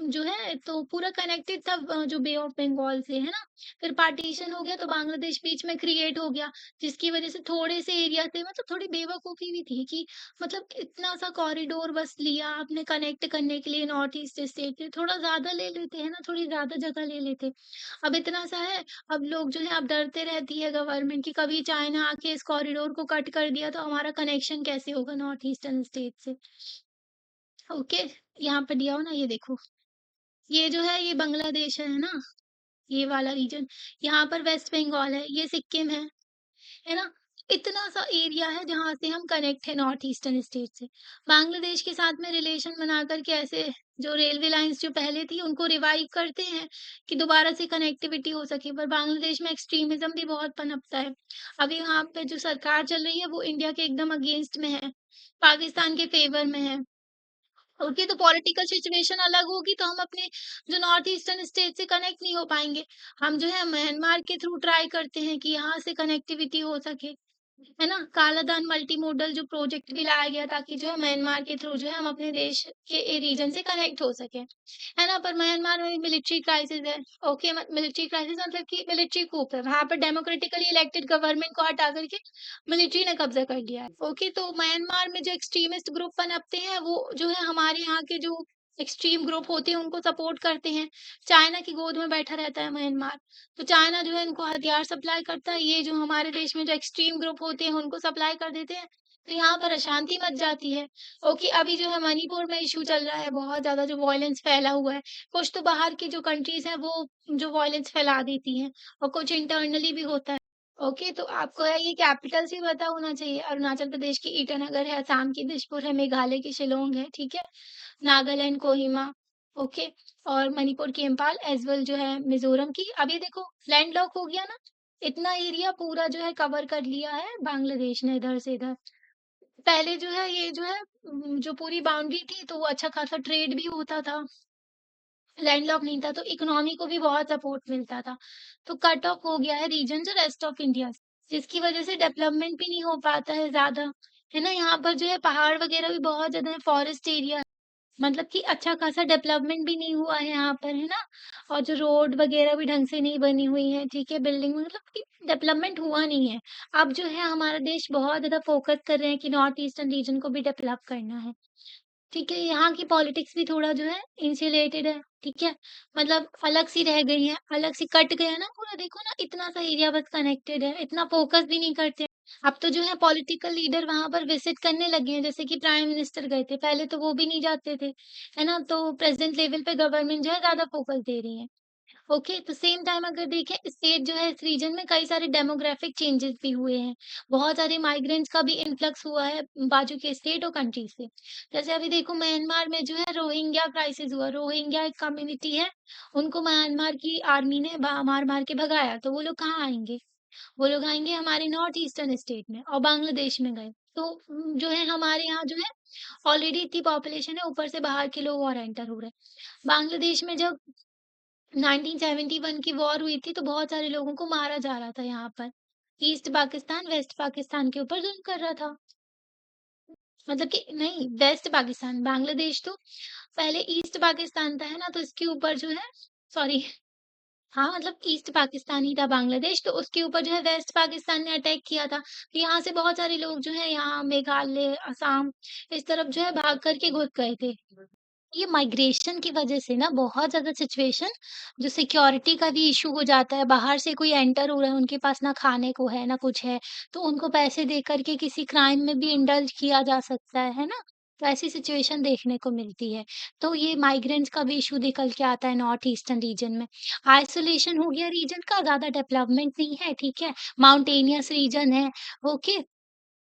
जो है तो पूरा कनेक्टेड था जो बे ऑफ बंगाल से, है ना? फिर पार्टीशन हो गया तो बांग्लादेश बीच में क्रिएट हो गया, जिसकी वजह से थोड़े से एरिया से मतलब थोड़ी बेवकूफ़ी भी थी कि मतलब इतना सा कॉरिडोर बस लिया आपने कनेक्ट करने के लिए नॉर्थ ईस्ट स्टेट से, थोड़ा ज़्यादा ले लेते, है ना? थोड़ी ज़्यादा जगह ले लेते। अब इतना सा है अब लोग जो है अब डरते रहती है गवर्नमेंट कि कभी चाइना आके इस कॉरिडोर को कट कर दिया तो हमारा कनेक्शन कैसे होगा नॉर्थ ईस्टर्न स्टेट से। ओके, यहाँ पे दिया हो ना ये देखो, ये जो है ये बांग्लादेश है ना? ये वाला रीजन, यहाँ पर वेस्ट बंगाल है, ये सिक्किम है ना? इतना सा एरिया है जहाँ से हम कनेक्ट है नॉर्थ ईस्टर्न स्टेट से। बांग्लादेश के साथ में रिलेशन बना कर के ऐसे जो रेलवे लाइन्स जो पहले थी उनको रिवाइव करते हैं कि दोबारा से कनेक्टिविटी हो सके, पर बांग्लादेश में एक्सट्रीमिज़्म भी बहुत पनपता है। अभी वहाँ पे जो सरकार चल रही है वो इंडिया के एकदम अगेंस्ट में है, पाकिस्तान के फ़ेवर में है। ओके, तो पॉलिटिकल सिचुएशन अलग होगी तो हम अपने जो नॉर्थ ईस्टर्न स्टेट से कनेक्ट नहीं हो पाएँगे। हम जो है म्यांमार के थ्रू ट्राई करते हैं कि यहाँ से कनेक्टिविटी हो सके, है ना? कालाधान मल्टी मोडल जो प्रोजेक्ट भी लाया गया ताकि जो है म्यांमार के थ्रू जो है हम अपने देश के रीजन से कनेक्ट हो सकें, है ना? पर म्यांमार में मिलिट्री क्राइसिस है। ओके, मिलिट्री क्राइसिस मतलब कि मिलिट्री कूप है। वहाँ पर डेमोक्रेटिकली इलेक्टेड गवर्नमेंट को हटा कर के मिलिट्री ने कब्जा कर लिया है। ओके, तो म्यांमार में जो एक्सट्रीमिस्ट ग्रुप पनपते हैं वो जो है हमारे यहाँ के जो एक्सट्रीम ग्रुप होते हैं उनको सपोर्ट करते हैं। चाइना की गोद में बैठा रहता है म्यांमार। तो चाइना जो है इनको हथियार सप्लाई करता है, ये जो हमारे देश में जो एक्सट्रीम ग्रुप होते हैं उनको सप्लाई कर देते हैं, तो यहाँ पर अशांति मच जाती है। ओके, अभी जो है मणिपुर में इश्यू चल रहा है, बहुत ज़्यादा जो वॉयलेंस फैला हुआ है। कुछ तो बाहर की जो कंट्रीज़ हैं वो जो वॉयलेंस फैला देती हैं और कुछ इंटरनली भी होता है। ओके, तो आपको है ये कैपिटल्स भी पता होना चाहिए। अरुणाचल प्रदेश की ईटानगर है, असम की दिसपुर है, मेघालय की शिलांग है, ठीक है? नागालैंड कोहिमा, ओके, और मणिपुर की इम्फाल एज़ वेल जो है मिज़ोरम की। अब ये देखो लैंडलॉक हो गया ना, इतना एरिया पूरा जो है कवर कर लिया है बांग्लादेश ने इधर से इधर। पहले जो है ये जो है जो पूरी बाउंड्री थी तो वो अच्छा खासा ट्रेड भी होता था। लैंडलॉक नहीं था तो इकोनॉमी को भी बहुत सपोर्ट मिलता था। तो कट ऑफ हो गया है रीजन जो रेस्ट ऑफ इंडिया से, जिसकी वजह से डेवलपमेंट भी नहीं हो पाता है ज़्यादा, है ना? यहाँ पर जो है पहाड़ वगैरह भी बहुत ज़्यादा है, फॉरेस्ट एरिया, मतलब कि अच्छा खासा डेवलपमेंट भी नहीं हुआ है यहाँ पर, है ना? और जो रोड वगैरह भी ढंग से नहीं बनी हुई है, ठीक है? बिल्डिंग मतलब कि डेवलपमेंट हुआ नहीं है। अब जो है हमारा देश बहुत ज़्यादा फोकस कर रहे हैं कि नॉर्थ ईस्टर्न रीजन को भी डेवलप करना है। ठीक है, यहाँ की पॉलिटिक्स भी थोड़ा जो है इंसुलेटेड है, ठीक है? मतलब अलग सी रह गई है, अलग से कट गया ना पूरा, देखो ना इतना सा एरिया बस कनेक्टेड है, इतना फोकस भी नहीं करते। अब तो जो है पॉलिटिकल लीडर वहाँ पर विज़िट करने लगे हैं, जैसे कि प्राइम मिनिस्टर गए थे, पहले तो वो भी नहीं जाते थे, है ना? तो प्रेज़िडेंट लेवल पे गवर्नमेंट जो है ज़्यादा फोकस दे रही है। ओके, तो सेम टाइम अगर देखें स्टेट जो है इस रीजन में कई सारे डेमोग्राफिक चेंजेस भी हुए हैं। बहुत सारे माइग्रेंट्स का भी इन्फ्लक्स हुआ है बाजू के स्टेट और कंट्री से। जैसे अभी देखो म्यांमार में जो है रोहिंग्या क्राइसिस हुआ। रोहिंग्या एक कम्युनिटी है, उनको म्यांमार की आर्मी ने मार-मार के भगाया, तो वो लोग कहाँ आएँगे? वो लोग आएँगे हमारे नॉर्थ ईस्टर्न स्टेट में और बांग्लादेश में गए। तो जो है हमारे यहाँ जो है ऑलरेडी इतनी पॉपुलेशन है, ऊपर से बाहर के लोग और एंटर हो रहे हैं। बांग्लादेश में जब 1971 की वॉर हुई थी, तो बहुत सारे लोगों को मारा जा रहा था यहाँ पर। ईस्ट पाकिस्तान, वेस्ट पाकिस्तान के ऊपर जुल्म कर रहा था। मतलब कि नहीं, वेस्ट पाकिस्तान, बांग्लादेश तो पहले ईस्ट पाकिस्तान था, है ना? तो इसके ऊपर जो है सॉरी हाँ, मतलब ईस्ट पाकिस्तान ही था बांग्लादेश, तो उसके ऊपर जो है वेस्ट पाकिस्तान ने अटैक किया था। तो यहाँ से बहुत सारे लोग जो है यहाँ मेघालय, असम इस तरफ जो है भाग कर के घुस गए थे। ये माइग्रेशन की वजह से ना बहुत ज़्यादा सिचुएशन जो सिक्योरिटी का भी इश्यू हो जाता है, बाहर से कोई एंटर हो रहा है, उनके पास ना खाने को है, ना कुछ है, तो उनको पैसे दे कर के किसी क्राइम में भी इंडल्ज किया जा सकता है ना? तो ऐसी सिचुएशन देखने को मिलती है। तो ये माइग्रेंट्स का भी इश्यू निकल के आता है नॉर्थ ईस्टर्न रीजन में। आइसोलेशन हो गया रीजन का, ज़्यादा डेवलपमेंट नहीं है, ठीक है? माउंटेनियस रीजन है, ओके?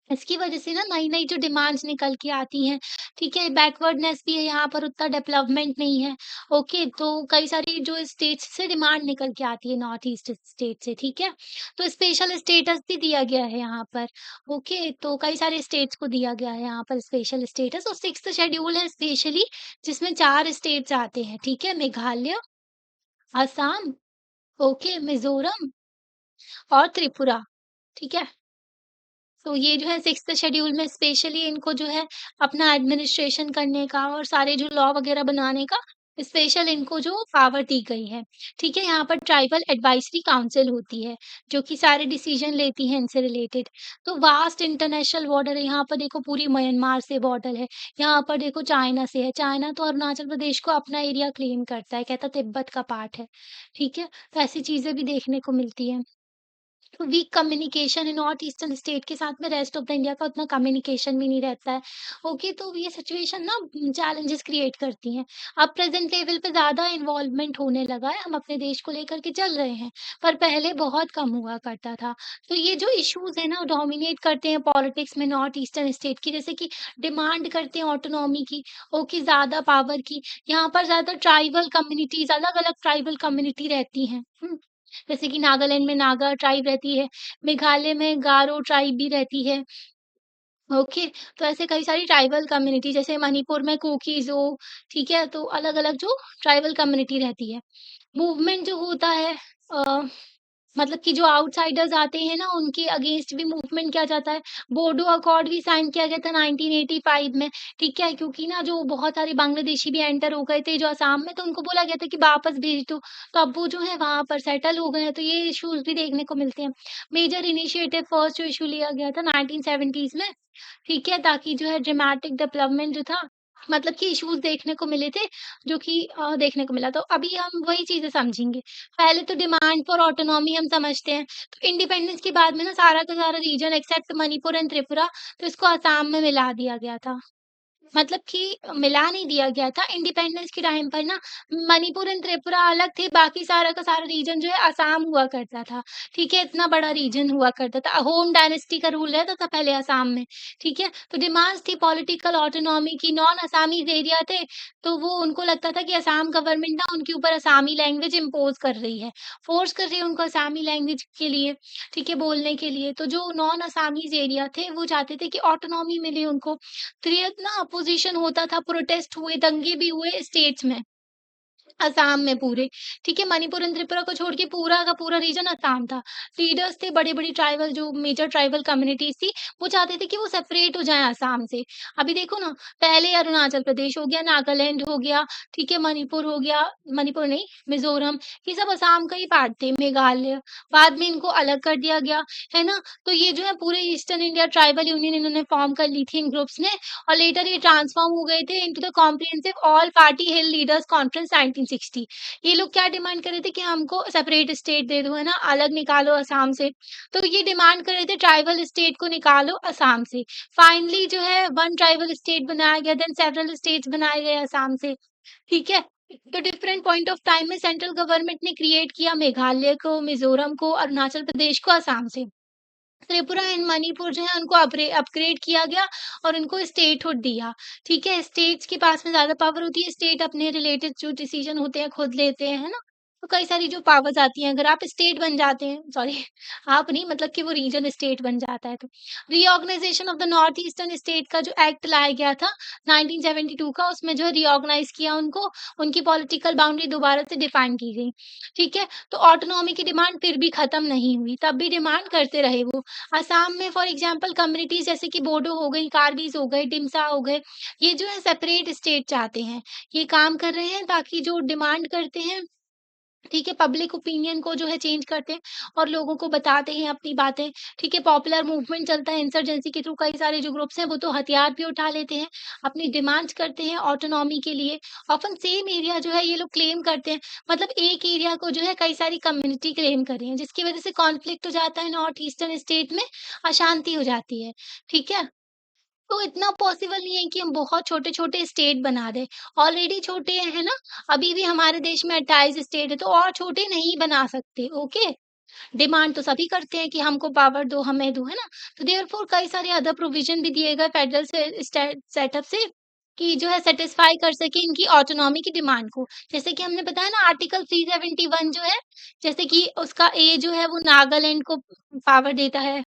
इसकी वजह से ना नई-नई जो डिमांड्स निकल के आती हैं, ठीक है? बैकवर्डनेस भी है यहाँ पर, उतना डेवलपमेंट नहीं है। ओके, तो कई सारी जो स्टेट्स से डिमांड निकल के आती है नॉर्थ ईस्ट स्टेट से, ठीक है? तो स्पेशल स्टेटस भी दिया गया है यहाँ पर। ओके, तो कई सारे स्टेट्स को दिया गया है यहाँ पर स्पेशल स्टेटस और 6th शेड्यूल है स्पेशली जिसमें 4 स्टेट्स आते हैं, ठीक है? मेघालय, असम, ओके, मिज़ोरम और त्रिपुरा, ठीक है? तो ये जो है 6th शेड्यूल में स्पेशली इनको जो है अपना एडमिनिस्ट्रेशन करने का और सारे जो लॉ वगैरह बनाने का स्पेशल इनको जो पावर दी गई है। ठीक है? यहाँ पर ट्राइबल एडवाइजरी काउंसिल होती है, जो कि सारे डिसीजन लेती है इनसे रिलेटेड। तो वास्ट इंटरनेशनल बॉर्डर है, यहाँ पर देखो पूरी म्यांमार से बॉर्डर है, यहाँ पर देखो चाइना से है। चाइना तो अरुणाचल प्रदेश को अपना एरिया क्लेम करता है, कहता है तिब्बत का पार्ट है। ठीक है? तो ऐसी चीज़ें भी देखने को मिलती हैं। वीक कम्युनिकेशन है नॉर्थ ईस्टर्न स्टेट के साथ में रेस्ट ऑफ द इंडिया का उतना कम्युनिकेशन भी नहीं रहता है। ओके, तो ये सिचुएशन ना चैलेंजेस क्रिएट करती हैं। अब प्रेज़ेंट लेवल पे ज़्यादा इन्वॉल्वमेंट होने लगा है, हम अपने देश को लेकर के चल रहे हैं, पर पहले बहुत कम हुआ करता था। तो ये जो इश्यूज़ हैं ना डोमिनेट करते हैं पॉलिटिक्स में नॉर्थ ईस्टर्न स्टेट की, जैसे कि डिमांड करते हैं ऑटोनॉमी की, ओके ज़्यादा पावर की। यहाँ पर ज़्यादा ट्राइबल कम्युनिटीज़ अलग-अलग ट्राइबल कम्युनिटी रहती हैं। जैसे कि नागालैंड में नागा ट्राइब रहती है, मेघालय में गारो ट्राइब भी रहती है। ओके, तो ऐसे कई सारी ट्राइबल कम्युनिटी जैसे मणिपुर में कुकीज़ हो, ठीक है? तो अलग-अलग जो ट्राइबल कम्युनिटी रहती है। मूवमेंट जो होता है मतलब कि जो आउटसाइडर्स आते हैं ना, उनके अगेंस्ट भी मूवमेंट किया जाता है। बोडो अकॉर्ड भी साइन किया गया था 1985 में, ठीक है? क्योंकि ना जो बहुत सारे बांग्लादेशी भी एंटर हो गए थे जो असम में, तो उनको बोला गया था कि वापस भेज दो। तो अब वो जो है वहाँ पर सेटल हो गए हैं, तो ये इश्यूज़ भी देखने को मिलते हैं। मेजर इनिशिएटिव फर्स्ट जो इश्यू लिया गया था 1970s में, ठीक है? ताकि जो है ड्रामेटिक डेवलपमेंट जो था मतलब कि इश्यूज़ देखने को मिले थे, जो कि देखने को मिला। तो अभी हम वही चीज़ें समझेंगे। पहले तो डिमांड फॉर ऑटोनॉमी हम समझते हैं। तो इंडिपेंडेंस के बाद में ना सारा का सारा region except Manipur and Tripura तो इसको असम में मिला दिया गया था। मतलब कि मिला नहीं दिया गया था, इंडिपेंडेंस के टाइम पर ना मणिपुर एंड त्रिपुरा अलग थे, बाकी सारा का सारा रीजन जो है असम हुआ करता था, ठीक है? इतना बड़ा रीजन हुआ करता था। होम डायनेस्टी का रूल रहता था पहले असम में, ठीक है? तो डिमांड्स थी पॉलिटिकल ऑटोनॉमी की, नॉन असामीज़ एरिया थे, तो वो उनको लगता था कि असम गवर्नमेंट ना उनके ऊपर असामी लैंग्वेज इम्पोज़ कर रही है, फ़ोर्स कर रही है उनको असामी लैंग्वेज के लिए, ठीक है? बोलने के लिए। तो जो नॉन असामीज़ एरिया थे, वो चाहते थे कि ऑटोनॉमी मिले उनको। तो ये ना अपोज़िशन होता था, प्रोटेस्ट हुए, दंगे भी हुए स्टेट्स में। असम में पूरे, ठीक है? मणिपुर एंड त्रिपुरा को छोड़ के पूरा का पूरा रीजन असम था। लीडर्स थे बड़ी-बड़ी ट्राइबल जो मेजर ट्राइबल कम्युनिटीज़ थी, वो चाहते थे कि वो सेपरेट हो जाएँ असम से। अभी देखो ना, पहले अरुणाचल प्रदेश हो गया, नागालैंड हो गया, ठीक है? मणिपुर हो गया मणिपुर नहीं, मिज़ोरम, ये सब असम का ही पार्ट थे, मेघालय, बाद में इनको अलग कर दिया गया, है ना? तो ये जो है पूरे ईस्टर्न इंडिया ट्राइबल यूनियन इन्होंने फॉर्म कर ली थी इन ग्रुप्स ने और लेटर ये ट्रांसफॉर्म हो गए थे into the comprehensive all party hill leaders conference 1960। ये लोग क्या डिमांड कर रहे थे कि हमको सेपरेट स्टेट दे दो, है ना? अलग निकालो असम से। तो ये डिमांड कर रहे थे ट्राइबल स्टेट को निकालो असम से। फाइनली जो है वन ट्राइबल स्टेट बनाया गया, देन सेवरल स्टेट्स बनाए गए असम से, ठीक है? तो डिफरेंट पॉइंट ऑफ टाइम में सेंट्रल गवर्नमेंट ने क्रिएट किया मेघालय को, मिज़ोरम को, अरुणाचल प्रदेश को असम से। त्रिपुरा एंड मणिपुर जो है उनको अपग्रेड किया गया और उनको स्टेटहुड दिया, ठीक है? स्टेट्स के पास में ज़्यादा पावर होती है, स्टेट अपने रिलेटेड जो डिसीज़न होते हैं खुद लेते हैं, है ना? तो कई सारी जो पावर्स आती हैं, अगर आप स्टेट बन जाते हैं सॉरी आप नहीं मतलब कि वो रीजन स्टेट बन जाता है तो। Reorganisation of the north eastern state का जो एक्ट लाया गया था 1972 का उसमें जो है रीऑर्गनाइज़ किया उनको, उनकी पॉलिटिकल बाउंड्री दोबारा से डिफाइन की गई, ठीक है? तो ऑटोनॉमी की डिमांड फिर भी खत्म नहीं हुई, तब भी डिमांड करते रहे वो। असम में फॉर एग्जांपल कम्युनिटीज़ जैसे कि बोडो हो गई, कार्बीज़ हो गए, डिमसा हो गए, ये जो है सेपरेट स्टेट चाहते हैं। ये काम कर रहे हैं ताकि जो डिमांड करते हैं, ठीक है, पब्लिक ओपिनियन को जो है चेंज करते हैं और लोगों को बताते हैं अपनी बातें, ठीक है। पॉपुलर मूवमेंट चलता है इंसर्जेंसी के थ्रू, कई सारे जो ग्रुप्स हैं वो तो हथियार भी उठा लेते हैं, अपनी डिमांड्स करते हैं ऑटोनॉमी के लिए। ऑफ़न सेम एरिया जो है ये लोग क्लेम करते हैं, मतलब एक एरिया को जो है कई सारी कम्युनिटी क्लेम कर रही हैं, जिसकी वजह से कॉन्फ्लिक्ट हो जाता है नॉर्थ ईस्टर्न स्टेट में, अशांति हो जाती है, ठीक है। तो इतना पॉसिबल नहीं है कि हम बहुत छोटे-छोटे स्टेट बना दें। ऑलरेडी छोटे हैं, है ना? अभी भी हमारे देश में 28 स्टेट है, तो और छोटे नहीं बना सकते, ओके? डिमांड तो सभी करते हैं कि हमको पावर दो, हमें दो, है ना? तो देयरफॉर कई सारे अदर प्रोविज़न भी दिए गए फेडरल से स्टेट सेटअप से कि जो है सैटिस्फाई कर सके इनकी ऑटोनॉमी की डिमांड को। जैसे कि हमने बताया ना आर्टिकल 371 जो है, जैसे कि उसका ए जो है वो नागालैंड को पावर देता है।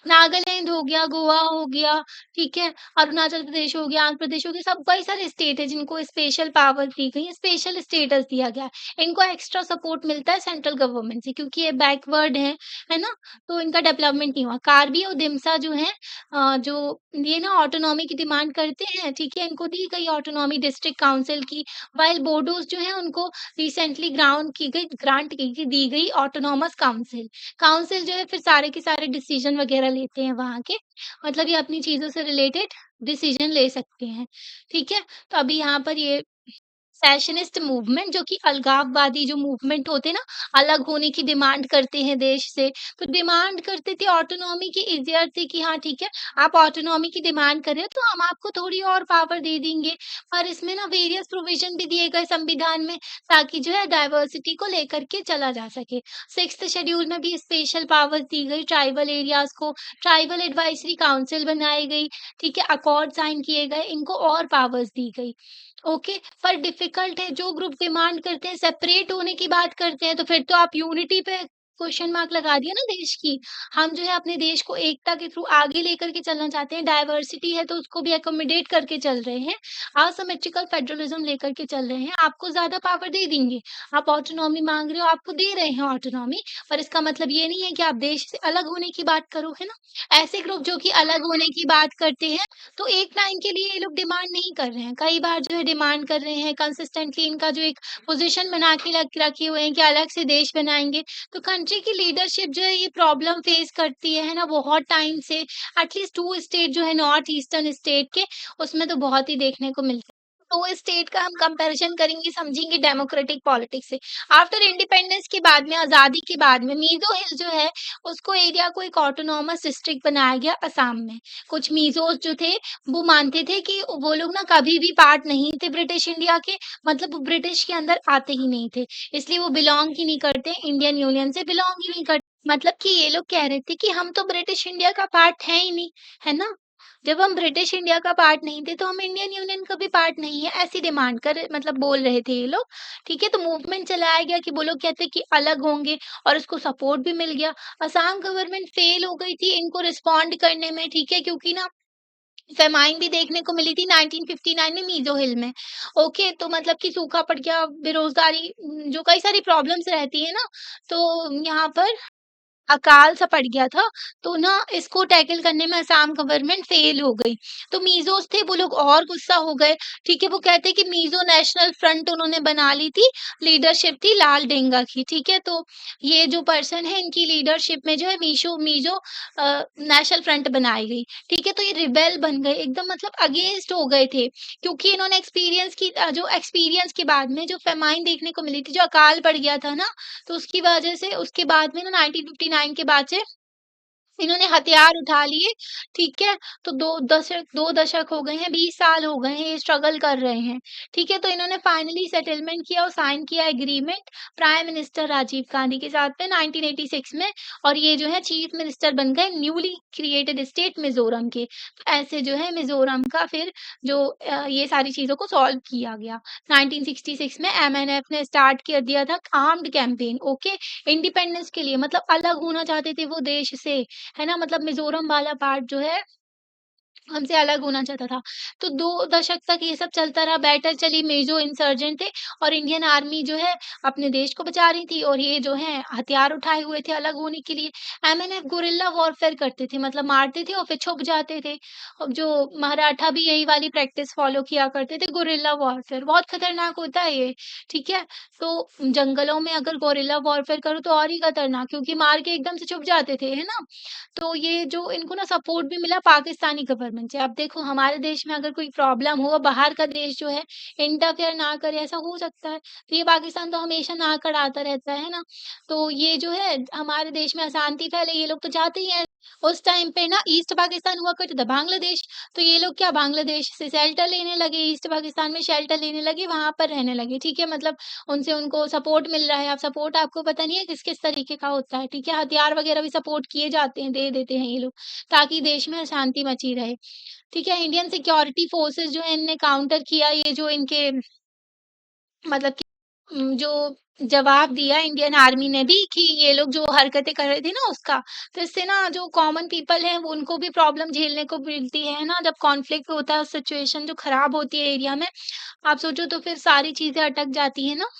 नागालैंड हो गया, गोवा हो गया, ठीक है? अरुणाचल प्रदेश हो गया, आंध्र प्रदेश हो गया, सब कई सारे स्टेट हैं जिनको स्पेशल पावर दी गई है, स्पेशल स्टेटस दिया गया है। इनको एक्स्ट्रा सपोर्ट मिलता है सेंट्रल गवर्नमेंट से क्योंकि ये बैकवर्ड हैं, है ना? तो इनका डेवलपमेंट नहीं हुआ। कार्बी और दिमसा जो हैं जो ये ना ऑटोनॉमी की डिमांड करते हैं, ठीक है? इनको दी गई ऑटोनॉमी डिस्ट्रिक्ट काउंसिल की, व्हाइल बोडोज़ जो हैं उनको रिसेंटली ग्रांट की दी गई ऑटोनॉमस काउंसिल। काउंसिल जो है फिर सारे के सारे डिसीजन वगैरह लेते हैं वहाँ के, मतलब ये अपनी चीज़ों से रिलेटेड डिसीजन ले सकते हैं, ठीक है? तो अभी यहाँ पर ये सेशनिस्ट मूवमेंट जो कि अलगाववादी जो मूवमेंट होते हैं ना, अलग होने की डिमांड करते हैं देश से, तो डिमांड करते थे ऑटोनॉमी की इज़्ज़त थी कि हाँ ठीक है, आप ऑटोनॉमी की डिमांड कर रहे हो तो हम आपको थोड़ी और पावर दे देंगे। पर इसमें ना वेरियस प्रोविज़न भी दिए गए संविधान में ताकि जो है डाइवर्सिटी को लेकर के चला जा सके। 6th शेड्यूल में भी स्पेशल पावर्स दी गई ट्राइबल एरियाज़ को, ट्राइबल एडवाइजरी काउंसिल बनाई गई, ठीक है, अकॉर्ड साइन किए गए, इनको और पावर्स दी गई। ओके, पर डिफ़िकल्ट है, जो ग्रुप डिमांड करते हैं, सेपरेट होने की बात करते हैं, तो फिर तो आप यूनिटी पे क्वेश्चन मार्क लगा दिया ना देश की। हम जो है अपने देश को एकता के थ्रू आगे लेकर के चलना चाहते हैं, डाइवर्सिटी है तो उसको भी अकोमोडेट करके चल रहे हैं, असिमेट्रिकल फेडरलिज्म लेकर के चल रहे हैं, आपको ज़्यादा पावर दे देंगे। आप ऑटोनॉमी माँग रहे हो, आपको दे रहे हैं ऑटोनॉमी, पर इसका मतलब ये नहीं है कि आप देश से अलग होने की बात करो, है ना? ऐसे ग्रुप जो कि अलग होने की बात करते हैं, तो एक टाइम के लिए ये लोग डिमांड नहीं कर रहे हैं। कई बार जो है डिमांड कर रहे हैं, कंसिस्टेंटली इनका जो एक पोज़ीशन बना के रखे हुए हैं कि अलग से देश बनाएँगे। तो कंट्री की लीडरशिप जो है ये प्रॉब्लम फेस करती है ना बहुत टाइम से। एटलीस्ट 2 स्टेट जो है नॉर्थ ईस्टर्न स्टेट के, उसमें तो बहुत ही देखने को मिलता है। 2 स्टेट का हम कंपैरिज़न करेंगे, समझेंगे डेमोक्रेटिक पॉलिटिक्स से। आफ्टर इंडिपेंडेंस के बाद में, आज़ादी के बाद में मिज़ो हिल जो है, उसको एरिया को एक ऑटोनॉमस डिस्ट्रिक्ट बनाया गया असम में। कुछ मिज़ोस जो थे, वो मानते थे कि वो लोग ना कभी भी पार्ट नहीं थे ब्रिटिश इंडिया के, मतलब वो ब्रिटिश के अंदर आते ही नहीं थे। इसलिए वो बिलॉन्ग ही नहीं करते, इंडियन यूनियन से बिलॉन्ग ही नहीं करते। मतलब कि ये लोग कह रहे थे कि हम तो ब्रिटिश इंडिया का पार्ट हैं ही नहीं, है ना? जब हम ब्रिटिश इंडिया का पार्ट नहीं थे, तो हम इंडियन यूनियन का भी पार्ट नहीं है, ऐसी डिमांड कर मतलब बोल रहे थे ये लोग, ठीक है? तो मूवमेंट चलाया गया कि वो लोग कहते हैं कि अलग होंगे और उसको सपोर्ट भी मिल गया। असम गवर्नमेंट फेल हो गई थी इनको रिस्पॉन्ड करने में, ठीक है? क्योंकि ना फेमाइन भी देखने को मिली थी 1959 में मीज़ो हिल में। ओके, तो मतलब कि सूखा पड़ गया, बेरोज़गारी जो कई सारी प्रॉब्लम्स रहती है ना, तो यहाँ पर अकाल सा पड़ गया था, तो ना इसको टैकल करने में असम गवर्नमेंट फेल हो गई। तो मिज़ोस थे वो लोग और गुस्सा हो गए, ठीक है? वो कहते हैं कि मिज़ो नेशनल फ्रंट उन्होंने बना ली थी, लीडरशिप थी लाल डेंगा की, ठीक है? तो ये जो पर्सन है इनकी लीडरशिप में जो है मिशो मिज़ो नेशनल फ्रंट बनाई गई, ठीक है? तो ये रिबेल बन गए, एकदम मतलब अगेंस्ट हो गए थे, क्योंकि इन्होंने जो एक्सपीरियंस के बाद में जो फेमाइन देखने को मिली थी, जो अकाल पड़ गया था ना, तो उसकी वजह से उसके बाद में ना 1959 के बाद से इन्होंने हथियार उठा लिए, ठीक है? तो 2 दशक हो गए हैं, 20 साल हो गए हैं, ये स्ट्रगल कर रहे हैं, ठीक है? तो इन्होंने फाइनली सेटलमेंट किया और साइन किया agreement prime minister Rajiv Gandhi के साथ में 1986 में, और ये जो है चीफ मिनिस्टर बन गए न्यूली क्रिएटेड स्टेट मिज़ोरम के। तो ऐसे जो है मिज़ोरम का फिर जो ये सारी चीज़ों को सॉल्व किया गया। 1966 में एमएनएफ ने स्टार्ट कर दिया था आर्म्ड कैंपेन, ओके? इंडिपेंडेंस के लिए, मतलब अलग होना चाहते थे वो देश से, है ना? मतलब मिज़ोरम वाला पार्ट जो है हमसे अलग होना चाहता था। तो 2 दशक तक ये सब चलता रहा, बैटल चली, मिज़ो इंसर्जेंट थे और इंडियन आर्मी जो है अपने देश को बचा रही थी और ये जो है हथियार उठाए हुए थे अलग होने के लिए। एमएनएफ गुरिल्ला वॉरफेयर करते थे, मतलब मारते थे और फिर छुप जाते थे। अब जो मराठा भी यही वाली प्रैक्टिस फ़ॉलो किया करते थे, गुरिल्ला वॉरफेयर बहुत खतरनाक होता है ये, ठीक है? तो जंगलों में अगर गुरिल्ला वॉरफेयर करो तो और ही खतरनाक, क्योंकि मार के एकदम से छुप जाते थे, है ना? तो ये जो इनको ना सपोर्ट भी मिला पाकिस्तानी गवर्नमेंट से। अब देखो हमारे देश में अगर कोई प्रॉब्लम हो, बाहर का देश जो है इंटरफेयर ना करे, ऐसा हो सकता है। तो ये पाकिस्तान तो हमेशा नाक अड़ाता रहता है ना? तो ये जो है हमारे देश में अशांति फैले, ये लोग तो चाहते ही हैं। उस टाइम पे ना ईस्ट पाकिस्तान हुआ करता था बांग्लादेश, तो ये लोग क्या बांग्लादेश से शेल्टर लेने लगे, ईस्ट पाकिस्तान में शेल्टर लेने लगे, वहाँ पर रहने लगे, ठीक है? मतलब उनसे उनको सपोर्ट मिल रहा है। अब सपोर्ट आपको पता नहीं है किस-किस तरीके का होता है, ठीक है? हथियार वगैरह भी सपोर्ट किए जाते हैं, दे देते हैं ये लोग, ताकि देश में अशांति मची रहे, ठीक है? इंडियन सिक्योरिटी फोर्सेस जो है इनने काउंटर किया ये जो इनके मतलब कि जो जवाब दिया इंडियन आर्मी ने भी कि ये लोग जो हरकतें कर रहे थे ना उसका, तो इससे ना जो कॉमन पीपल है वो उनको भी प्रॉब्लम झेलने को मिलती है ना? जब कॉन्फ्लिक्ट होता है, सिचुएशन जो खराब होती है एरिया में, आप सोचो तो फिर सारी चीज़ें अटक जाती है ना?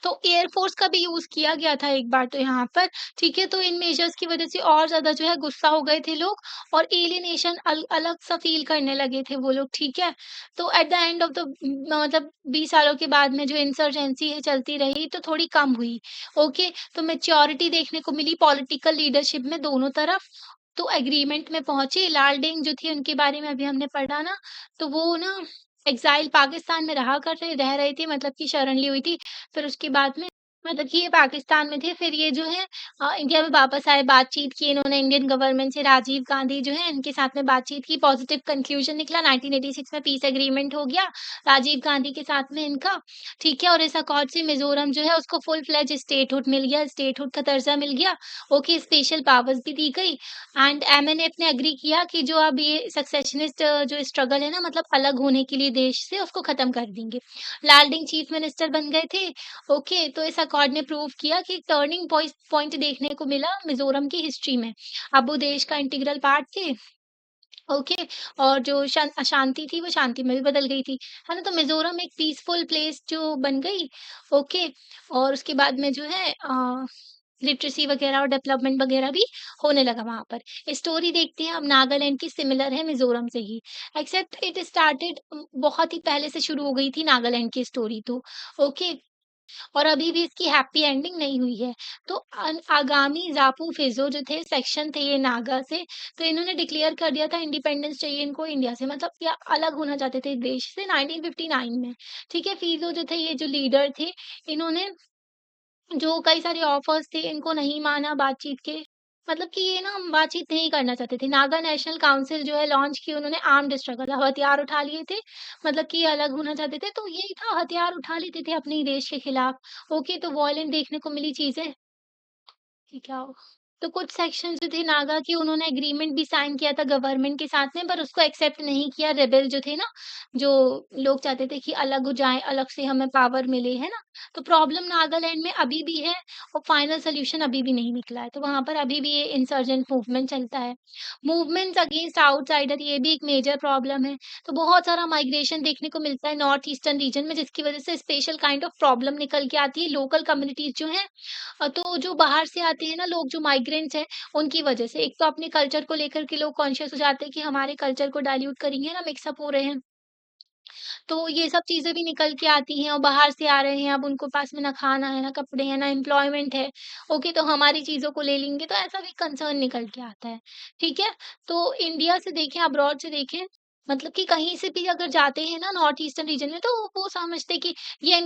तो एयर फ़ोर्स का भी यूज़ किया गया था एक बार तो यहाँ पर, ठीक है? तो इन मेजर्स की वज़ह से और ज़्यादा जो है गुस्सा हो गए थे लोग और एलियनेशन अलग-सा फ़ील करने लगे थे वो लोग, ठीक है? तो at the end of the मतलब 20 सालों के बाद में जो इंसर्जेंसी है चलती रही तो थोड़ी कम हुई, ओके? तो मैच्योरिटी देखने को मिली पॉलिटिकल लीडरशिप में दोनों तरफ, तो एग्रीमेंट में पहुँचे। लाल डेंग जो थी उनके बारे में अभी हमने पढ़ा ना, तो वो ना एक्साइल पाकिस्तान में रह रहे थे, मतलब कि शरण ली हुई थी। फिर उसके बाद में मतलब कि ये पाकिस्तान में थे, फिर ये जो है इंडिया में वापस आए, बातचीत की इन्होंने इंडियन गवर्नमेंट से, राजीव गांधी जो है इनके साथ में बातचीत की, पॉजिटिव कंक्लूजन निकला, 1986 में पीस एग्रीमेंट हो गया, राजीव गांधी के साथ में इनका, ठीक है? और इस अकॉर्ड से मिज़ोरम जो है उसको फुल फ्लेज स्टेटहुड मिल गया, स्टेटहुड का दर्जा मिल गया, ओके, स्पेशल पावर्स भी दी गई एंड एमएनएफ ने एग्री किया कि जो अब ये सक्सेशनिस्ट जो स्ट्रगल है ना, मतलब अलग होने के लिए देश से, उसको खत्म कर देंगे। लाल डेंग चीफ मिनिस्टर बन गए थे, ओके, तो इस रिकॉर्ड ने प्रूव किया कि टर्निंग पॉइंट देखने को मिला मिज़ोरम की हिस्ट्री में। अब वो देश का इंटीग्रल पार्ट थे, ओके, और जो अशांति थी वो शांति में भी बदल गई थी, है ना? तो मिज़ोरम एक पीसफुल प्लेस जो बन गई, ओके। और उसके बाद में जो है लिटरेसी वगैरह और डेवलपमेंट वगैरह भी होने लगा वहाँ पर। स्टोरी देखते हैं अब नागालैंड की, सिमिलर है मिज़ोरम से ही, एक्सेप्ट इट स्टार्टेड बहुत ही पहले से शुरू हो गई थी नागालैंड की स्टोरी तो, ओके। और अभी भी इसकी हैप्पी एंडिंग नहीं हुई है। तो आगामी ज़ापू फिज़ो जो थे, सेक्शन थे ये नागा से, तो इन्होंने डिक्लेयर कर दिया था इंडिपेंडेंस चाहिए इनको इंडिया से, मतलब या अलग होना चाहते थे देश से 1959 में, ठीक है। फिज़ो जो थे ये जो लीडर थे, इन्होंने जो कई सारे ऑफर्स थे इनको नहीं माना बातचीत के, मतलब कि ये ना बातचीत नहीं करना चाहते थे। नागा नेशनल काउंसिल जो है लॉन्च की उन्होंने, आर्म्ड स्ट्रगल, हथियार उठा लिए थे, मतलब कि ये अलग होना चाहते थे, तो यही था, हथियार उठा लेते थे अपने ही देश के खिलाफ। ओके, तो वॉयलेंट देखने को मिली चीज़ें। कि क्या हो तो कुछ सेक्शंस जो थे नागा के, उन्होंने एग्रीमेंट भी साइन किया था गवर्नमेंट के साथ में, पर उसको एक्सेप्ट नहीं किया। रेबेल जो थे ना, जो लोग चाहते थे कि अलग हो जाएँ, अलग से हमें पावर मिले, है ना? तो प्रॉब्लम नागालैंड में अभी भी है और फाइनल सॉल्यूशन अभी भी नहीं निकला है। तो वहाँ पर अभी भी ये इंसर्जेंट मूवमेंट चलता है। मूवमेंट्स अगेंस्ट आउटसाइडर, ये भी एक मेजर प्रॉब्लम है। तो बहुत सारा माइग्रेशन देखने को मिलता है नॉर्थ ईस्टर्न रीजन में, जिसकी वजह से स्पेशल काइंड ऑफ प्रॉब्लम निकल के आती है। लोकल कम्युनिटीज़ जो हैं, तो जो बाहर से आते हैं ना लोग, जो माइग्रेंट्स हैं, उनकी वजह से एक तो अपने कल्चर को लेकर के लोग कॉन्शियस हो जाते हैं कि हमारे कल्चर को डाइल्यूट करेंगे ना, मिक्सअप हो रहे हैं। तो ये सब चीज़ें भी निकल के आती हैं और बाहर से आ रहे हैं, अब उनको पास में ना खाना है, ना कपड़े हैं, ना एम्प्लॉयमेंट है। ओके, तो हमारी चीज़ों को ले लेंगे, तो ऐसा भी कंसर्न निकल के आता है, ठीक है? तो इंडिया से देखें, अब्रॉड से देखें, मतलब कि कहीं से भी अगर जाते हैं ना नॉर्थ ईस्टर्न रीजन में, तो वो समझते हैं कि ये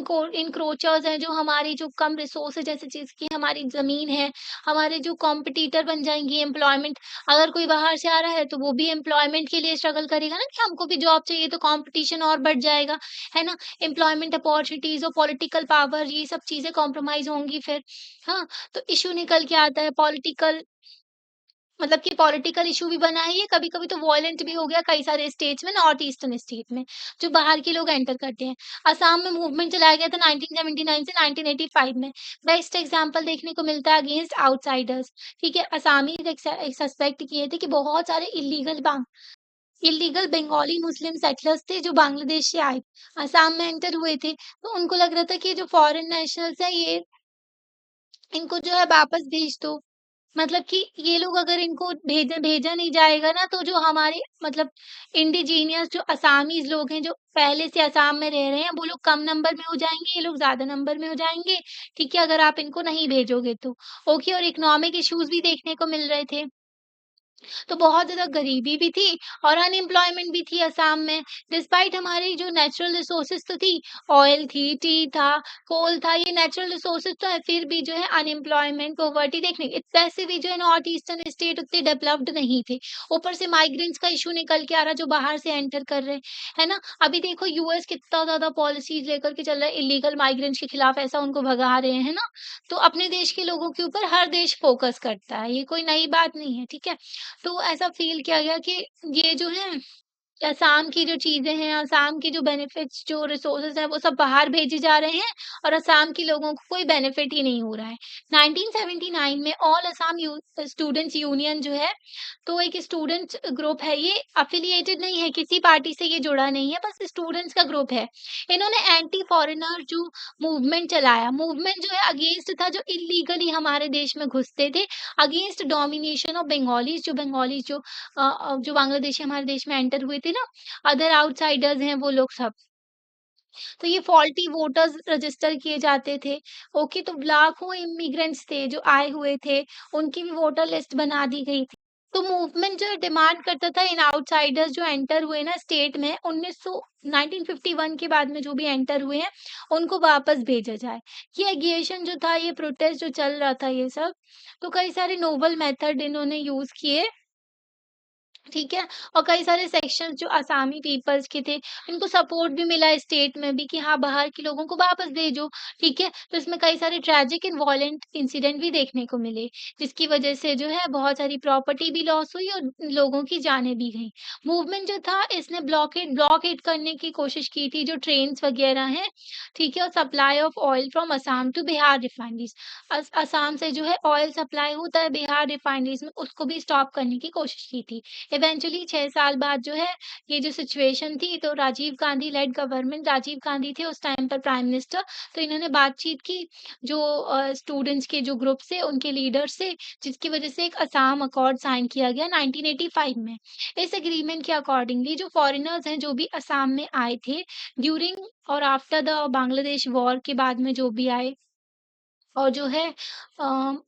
इनक्रोचर्स हैं, जो हमारी जो कम रिसोर्स है, जैसे चीज़ की हमारी ज़मीन है, हमारे जो कॉम्पिटिटर बन जाएँगी, एम्प्लॉयमेंट। अगर कोई बाहर से आ रहा है, तो वो भी एम्प्लॉयमेंट के लिए स्ट्रगल करेगा ना, कि हमको भी जॉब चाहिए, तो कॉम्पिटिशन और बढ़ जाएगा, है ना? एम्प्लॉयमेंट अपॉर्च्युनिटीज़ और पॉलिटिकल पावर, ये सब चीज़ें कॉम्प्रोमाइज़ होंगी फिर, हाँ? तो इश्यू निकल के आता है पॉलिटिकल, मतलब कि पॉलिटिकल इश्यू भी बना है ये, कभी-कभी तो वॉयलेंट भी हो गया कई सारे स्टेट्स में, नॉर्थ ईस्टर्न स्टेट में, जो बाहर के लोग एंटर करते हैं। असम में मूवमेंट चलाया गया था 1979 से 1985 में। बेस्ट एग्ज़ाम्पल देखने को मिलता है अगेंस्ट आउटसाइडर्स, ठीक है? असामीज़ एक सस्पेक्ट किए थे कि बहुत सारे इल्लीगल बंगाली मुस्लिम सेटलर्स थे जो बांग्लादेश से आए, असम में एंटर हुए थे। तो उनको लग रहा था कि जो फॉरेन नेशनल्स हैं ये, इनको जो है वापस भेज दो। मतलब कि ये लोग अगर इनको भेजा भेजा नहीं जाएगा ना, तो जो हमारे मतलब इंडिजीनियस जो असामीज़ लोग हैं, जो पहले से असम में रह रहे हैं, वो लोग कम नंबर में हो जाएँगे, ये लोग ज़्यादा नंबर में हो जाएँगे, ठीक है? अगर आप इनको नहीं भेजोगे तो। ओके, और इकोनॉमिक इश्यूज़ भी देखने को मिल रहे थे। तो बहुत ज़्यादा गरीबी भी थी और अनएम्प्लॉयमेंट भी थी असम में। डिस्पाइट हमारी जो नेचुरल रिसोर्सेज़ तो थी, ऑयल थी, टी था, कोल था, ये नेचुरल रिसोर्सेज़ तो है, फिर भी जो है अनएम्प्लॉयमेंट, पॉवर्टी देखने वैसे भी जो है नॉर्थ ईस्टर्न स्टेट उतने डेवलप्ड नहीं थे। ऊपर से माइग्रेंट्स का इश्यू निकल के आ रहा है, जो बाहर से एंटर कर रहे हैं, है ना? अभी देखो यूएस कितना ज़्यादा पॉलिसीज़ लेकर के चल रहा है, इल्लीगल माइग्रेंट्स के खिलाफ ऐसा उनको भगा रहे हैं, है ना? तो अपने देश के लोगों के ऊपर हर देश फ़ोकस करता है, ये कोई नई बात नहीं है, ठीक है? तो ऐसा फ़ील किया गया कि ये जो है असम की जो चीज़ें हैं, असम की जो बेनिफिट्स, जो रिसोर्सेज़ हैं, वो सब बाहर भेजे जा रहे हैं और असम के लोगों को कोई बेनिफिट ही नहीं हो रहा है। 1979 में ऑल असम स्टूडेंट्स यूनियन जो है, तो एक स्टूडेंट्स ग्रुप है, ये एफ़िलिएटेड नहीं है, किसी पार्टी से ये जुड़ा नहीं है, बस स्टूडेंट्स का ग्रुप है। इन्होंने एंटी फॉरेनर जो मूवमेंट चलाया, मूवमेंट जो है अगेंस्ट था, जो इल्लीगली हमारे देश में घुसते थे, अगेंस्ट डोमिनेशन ऑफ बंगालीज़ जो बांग्लादेशी हमारे देश में एंटर हुए थे ना, अदर आउटसाइडर्स हैं वो लोग सब। तो ये फॉल्टी वोटर्स रजिस्टर किए जाते थे। ओके, तो लाखों इमिग्रेंट्स थे जो आए हुए थे, उनकी भी वोटर लिस्ट बना दी गई थी। तो मूवमेंट जो है डिमांड करता था इन आउटसाइडर्स जो एंटर हुए ना स्टेट में 1951 के बाद में जो भी एंटर हुए हैं, उनको वापस भेजा जाए। ये एगिएशन जो था, ये प्रोटेस्ट जो चल रहा था ये सब, तो कई सारे नोबल मेथड इन्होंने यूज़ किए ठीक है? और कई सारे सेक्शंस जो असामी पीपल्स के थे, इनको सपोर्ट भी मिला स्टेट में भी कि हाँ, बाहर के लोगों को वापस भेजो, ठीक है? तो इसमें कई सारे ट्रेजिक एंड वॉयलेंट इंसिडेंट भी देखने को मिले, जिसकी वजह से जो है बहुत सारी प्रॉपर्टी भी लॉस हुई और लोगों की जानें भी गईं। मूवमेंट जो था इसने ब्लॉकेड करने की कोशिश की थी, जो ट्रेन्स वगैरह हैं, ठीक है? और supply of oil from Assam to Bihar refineries. Assam से जो है ऑयल सप्लाई होता है बिहार रिफाइनरीज़ में, उसको भी स्टॉप करने की कोशिश की थी। इवेंचुअली 6 साल बाद जो है ये जो सिचुएशन थी तो राजीव गांधी लेड गवर्नमेंट, राजीव गांधी थे उस टाइम पर प्राइम मिनिस्टर, तो इन्होंने बातचीत की जो स्टूडेंट्स के जो ग्रुप से उनके लीडर से, जिसकी वजह से एक असम अकॉर्ड साइन किया गया 1985 में। इस एग्रीमेंट के अकॉर्डिंगली जो फॉरेनर्स हैं जो भी असम में आए थे ड्यूरिंग और आफ्टर द बांग्लादेश वॉर के बाद में जो भी आए और जो है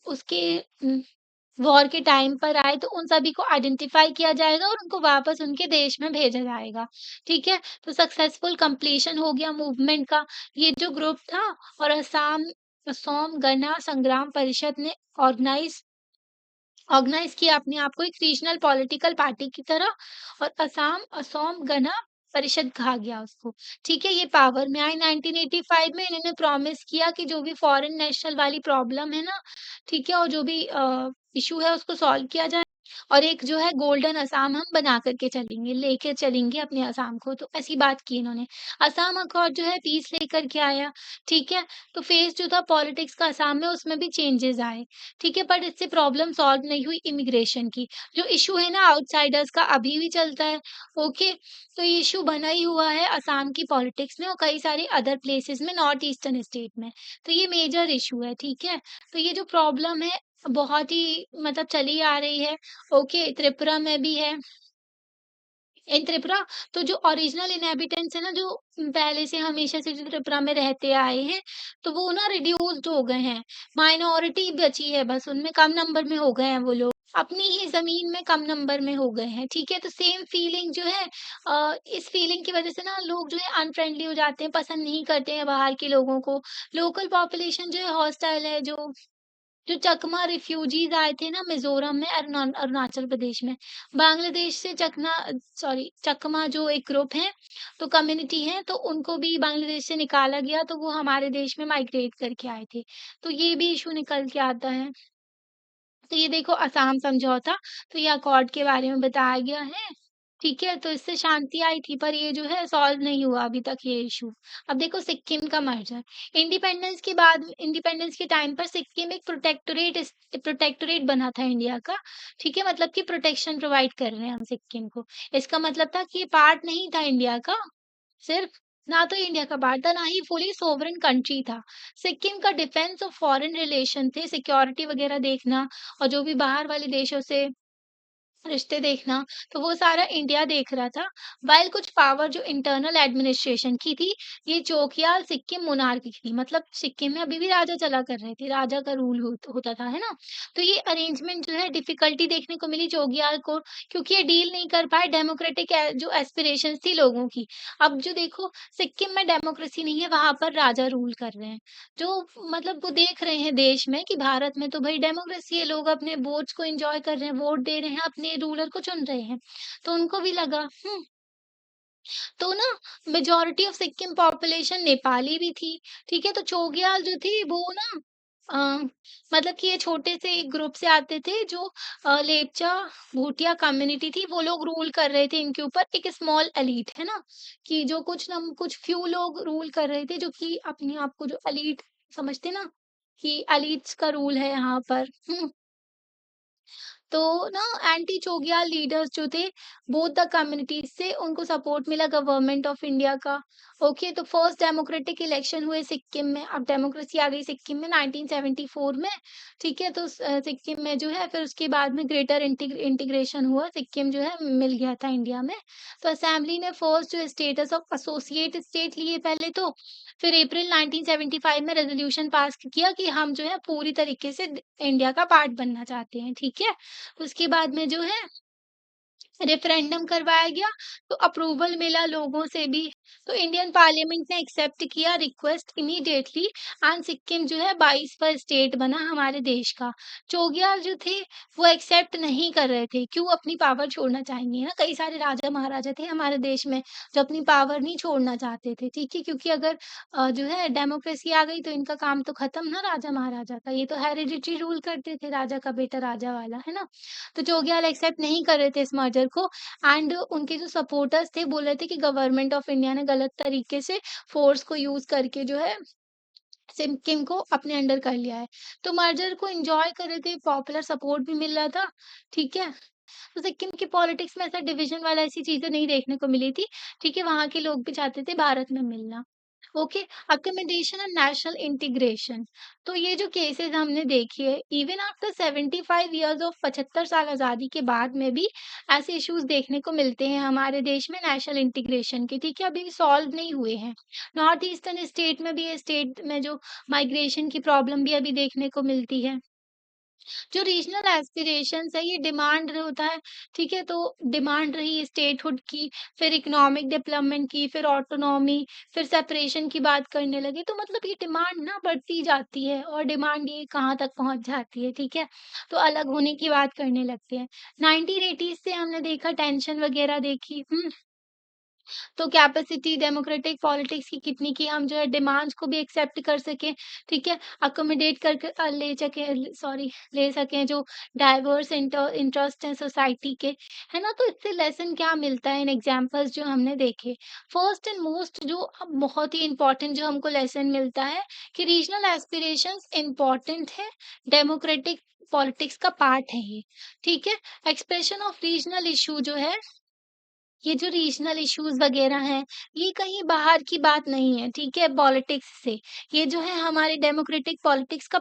उसके वॉर के टाइम पर आए तो उन सभी को आइडेंटिफ़ाई किया जाएगा और उनको वापस उनके देश में भेजा जाएगा, ठीक है? तो सक्सेसफुल कंप्लीशन हो गया मूवमेंट का। ये जो ग्रुप था और असोम गण संग्राम परिषद ने ऑर्गनाइज़ किया अपने आप को एक रीजनल पॉलिटिकल पार्टी की तरह और असोम गण परिषद कहा गया उसको, ठीक है? ये पावर में आई 1985 में इन्होंने प्रॉमिस किया कि जो भी फॉरेन नेशनल वाली प्रॉब्लम है ना, ठीक है? और जो भी इश्यू है उसको सॉल्व किया जाए और एक जो है गोल्डन असम हम बना कर के चलेंगे, लेके चलेंगे अपने असम को, तो ऐसी बात की इन्होंने। असम अकॉर्ड जो है पीस लेकर के आया, ठीक है? तो फेज़ जो था पॉलिटिक्स का असम में उसमें भी चेंजेज़ आए, ठीक है? बट इससे प्रॉब्लम सॉल्व नहीं हुई इमिग्रेशन की। जो इश्यू है ना आउटसाइडर्स का अभी भी चलता है, ओके? तो ये इश्यू बना ही हुआ है असम की पॉलिटिक्स में और कई सारे अदर प्लेसेस में नॉर्थ ईस्टर्न स्टेट में। तो ये मेजर इश्यू है, ठीक है? तो ये जो प्रॉब्लम है बहुत ही मतलब चली आ रही है, ओके? त्रिपुरा में भी है। इन त्रिपुरा तो जो ओरिजिनल इन्हेबिटेंट्स है ना, जो पहले से हमेशा से जो त्रिपुरा में रहते आए हैं, तो वो ना रिड्यूस्ड हो गए हैं। माइनॉरिटी बची है बस, उनमें कम नंबर में हो गए हैं वो लोग। अपनी ही ज़मीन में कम नंबर में हो गए हैं, ठीक है? तो सेम फीलिंग जो है इस फीलिंग की वज़ह से ना लोग जो है अनफ्रेंडली हो जाते हैं, पसंद नहीं करते हैं बाहर के लोगों को। लोकल पॉपुलेशन जो है हॉस्टाइल है, जो चकमा रिफ्यूजीज़ आए थे ना मिज़ोरम में अरुणाचल प्रदेश में, बांग्लादेश से चकमा जो एक ग्रुप है, तो कम्युनिटी है, तो उनको भी बांग्लादेश से निकाला गया, तो वो हमारे देश में माइग्रेट करके आए थे। तो ये भी इश्यू निकल के आता है। तो ये देखो असम समझौता, तो ये अकॉर्ड के बारे में बताया गया है, ठीक है? तो इससे शांति आई थी, पर ये जो है सॉल्व नहीं हुआ अभी तक ये इश्यू। अब देखो सिक्किम का मर्जर, इंडिपेंडेंस के टाइम पर सिक्किम एक प्रोटेक्टोरेट बना था इंडिया का, ठीक है? मतलब कि प्रोटेक्शन प्रोवाइड कर रहे हैं हम सिक्किम को। इसका मतलब था कि ये पार्ट नहीं था इंडिया का, सिर्फ ना तो इंडिया का पार्ट था, ना ही फुली सोवरेन कंट्री था। सिक्किम का डिफेंस और फॉरेन रिलेशन थे, सिक्योरिटी वगैरह देखना और जो भी बाहर वाले देशों से रिश्ते देखना, तो वो सारा इंडिया देख रहा था। व्हाइल कुछ पावर जो इंटरनल एडमिनिस्ट्रेशन की थी, ये चोकियाल सिक्किम मोनार्की की थी। मतलब सिक्किम में अभी भी राजा चला कर रहे थे, राजा का रूल होता था, है ना? तो ये अरेंजमेंट जो है डिफ़िकल्टी देखने को मिली चोगियाल को, क्योंकि ये डील नहीं कर पाए डेमोक्रेटिक जो एस्पिरेशंस थी लोगों की। अब जो देखो सिक्किम में डेमोक्रेसी नहीं है, वहाँ पर राजा रूल कर रहे हैं। जो मतलब वो देख रहे हैं देश में कि भारत में तो भई डेमोक्रेसी है, लोग अपने वोट्स को एन्जॉय कर रहे हैं, वोट दे रहे हैं, अपने रूलर को चुन रहे हैं। तो उनको भी लगा तो ना majority of Sikkim population Nepali भी थी, ठीक है? तो चोग्याल जो थे वो ना अ, मतलब कि ये छोटे से एक ग्रुप से आते थे जो लेपचा भूटिया कम्युनिटी थी, वो लोग रूल कर रहे थे इनके ऊपर, एक स्मॉल एलीट, है ना? कि जो कुछ फ्यू लोग रूल कर रहे थे, जो कि अपने आप को जो एलीट समझते ना, कि एलीट्स का रूल है यहाँ पर। तो ना एंटी चोगियाल लीडर्स जो थे बोथ द कम्युनिटीज से उनको सपोर्ट मिला गवर्नमेंट ऑफ इंडिया का। ओके, तो फर्स्ट डेमोक्रेटिक इलेक्शन हुए सिक्किम में, अब डेमोक्रेसी आ गई सिक्किम में 1974 में, ठीक है? तो सिक्किम में जो है फिर उसके बाद में ग्रेटर इंटीग्रेशन हुआ, सिक्किम जो है मिल गया था इंडिया में। तो असेंबली ने फर्स्ट जो स्टेटस ऑफ एसोसिएट स्टेट लिए पहले, तो फिर अप्रैल 1975 में रेजोल्यूशन पास किया कि हम जो है पूरी तरीके से इंडिया का पार्ट बनना चाहते हैं, ठीक है? उसके बाद में जो है रेफरेंडम करवाया गया, तो अप्रूवल मिला लोगों से भी, तो इंडियन पार्लियामेंट ने एक्सेप्ट किया रिक्वेस्ट इमीडिएटली एंड सिक्किम जो है 22वां स्टेट बना हमारे देश का। चोग्याल जो थे वो एक्सेप्ट नहीं कर रहे थे, क्यों? अपनी पावर छोड़ना चाहेंगे ना, कई सारे राजा महाराजा थे हमारे देश में जो अपनी पावर नहीं छोड़ना चाहते थे, ठीक है? क्योंकि अगर जो है डेमोक्रेसी आ गई तो इनका काम तो खत्म ना राजा महाराजा का, ये तो हेरिडिटरी रूल करते थे, राजा का बेटा राजा वाला, है ना? तो चोग्याल एक्सेप्ट नहीं कर रहे थे इस मर्जर को एंड उनके जो सपोर्टर्स थे बोल रहे थे कि गवर्नमेंट ऑफ इंडिया ने गलत तरीके से फोर्स को यूज करके जो है सिक्किम को अपने अंडर कर लिया है। तो मर्जर को एन्जॉय कर रहे थे, पॉपुलर सपोर्ट भी मिल रहा था, ठीक है? तो सिक्किम की पॉलिटिक्स में ऐसा डिवीजन वाला ऐसी चीज़ें नहीं देखने को मिली थी, ठीक है? वहाँ के लोग भी चाहते थे भारत में मिलना। Okay, accommodation and national integration. तो ये जो केसेज़ हमने देखे हैं, इवन आफ्टर 75 इयर्स ऑफ 75 साल आज़ादी के बाद में भी ऐसे इश्यूज़ देखने को मिलते हैं हमारे देश में नेशनल इंटीग्रेशन के, ठीक है? अभी भी सॉल्व नहीं हुए हैं। नॉर्थ ईस्टर्न स्टेट में भी, ये स्टेट में जो माइग्रेशन की प्रॉब्लम भी अभी देखने को मिलती है। जो रीजनल एस्पिरेशंस है ये डिमांड होता है, ठीक है? तो डिमांड रही स्टेटहुड की, फिर इकोनॉमिक डेवलपमेंट की, फिर ऑटोनॉमी, फिर सेपरेशन की बात करने लगे, तो मतलब ये डिमांड ना बढ़ती जाती है और डिमांड ये कहाँ तक पहुँच जाती है, ठीक है? तो अलग होने की बात करने लगते हैं। 1980s से हमने देखा टेंशन वगैरह देखी, तो कैपेसिटी डेमोक्रेटिक पॉलिटिक्स की कितनी की हम जो है डिमांड्स को भी एक्सेप्ट कर सकें, ठीक है? अकोमोडेट करके ले सकें जो डाइवर्स इंटरेस्ट हैं सोसाइटी के, है ना? तो इससे लेसन क्या मिलता है इन एग्जांपल्स जो हमने देखे। फर्स्ट एंड मोस्ट जो अब बहुत ही इम्पोर्टेंट जो हमको लेसन मिलता है कि रीजनल एस्पिरेशंस इम्पोर्टेंट है, डेमोक्रेटिक पॉलिटिक्स का पार्ट है ये, ठीक है? एक्सप्रेशन ऑफ रीजनल इश्यू जो है, ये जो रीजनल इश्यूज़ वग़ैरह हैं, ये कहीं बाहर की बात नहीं है, ठीक है? पॉलिटिक्स से। ये जो है हमारे डेमोक्रेटिक पॉलिटिक्स का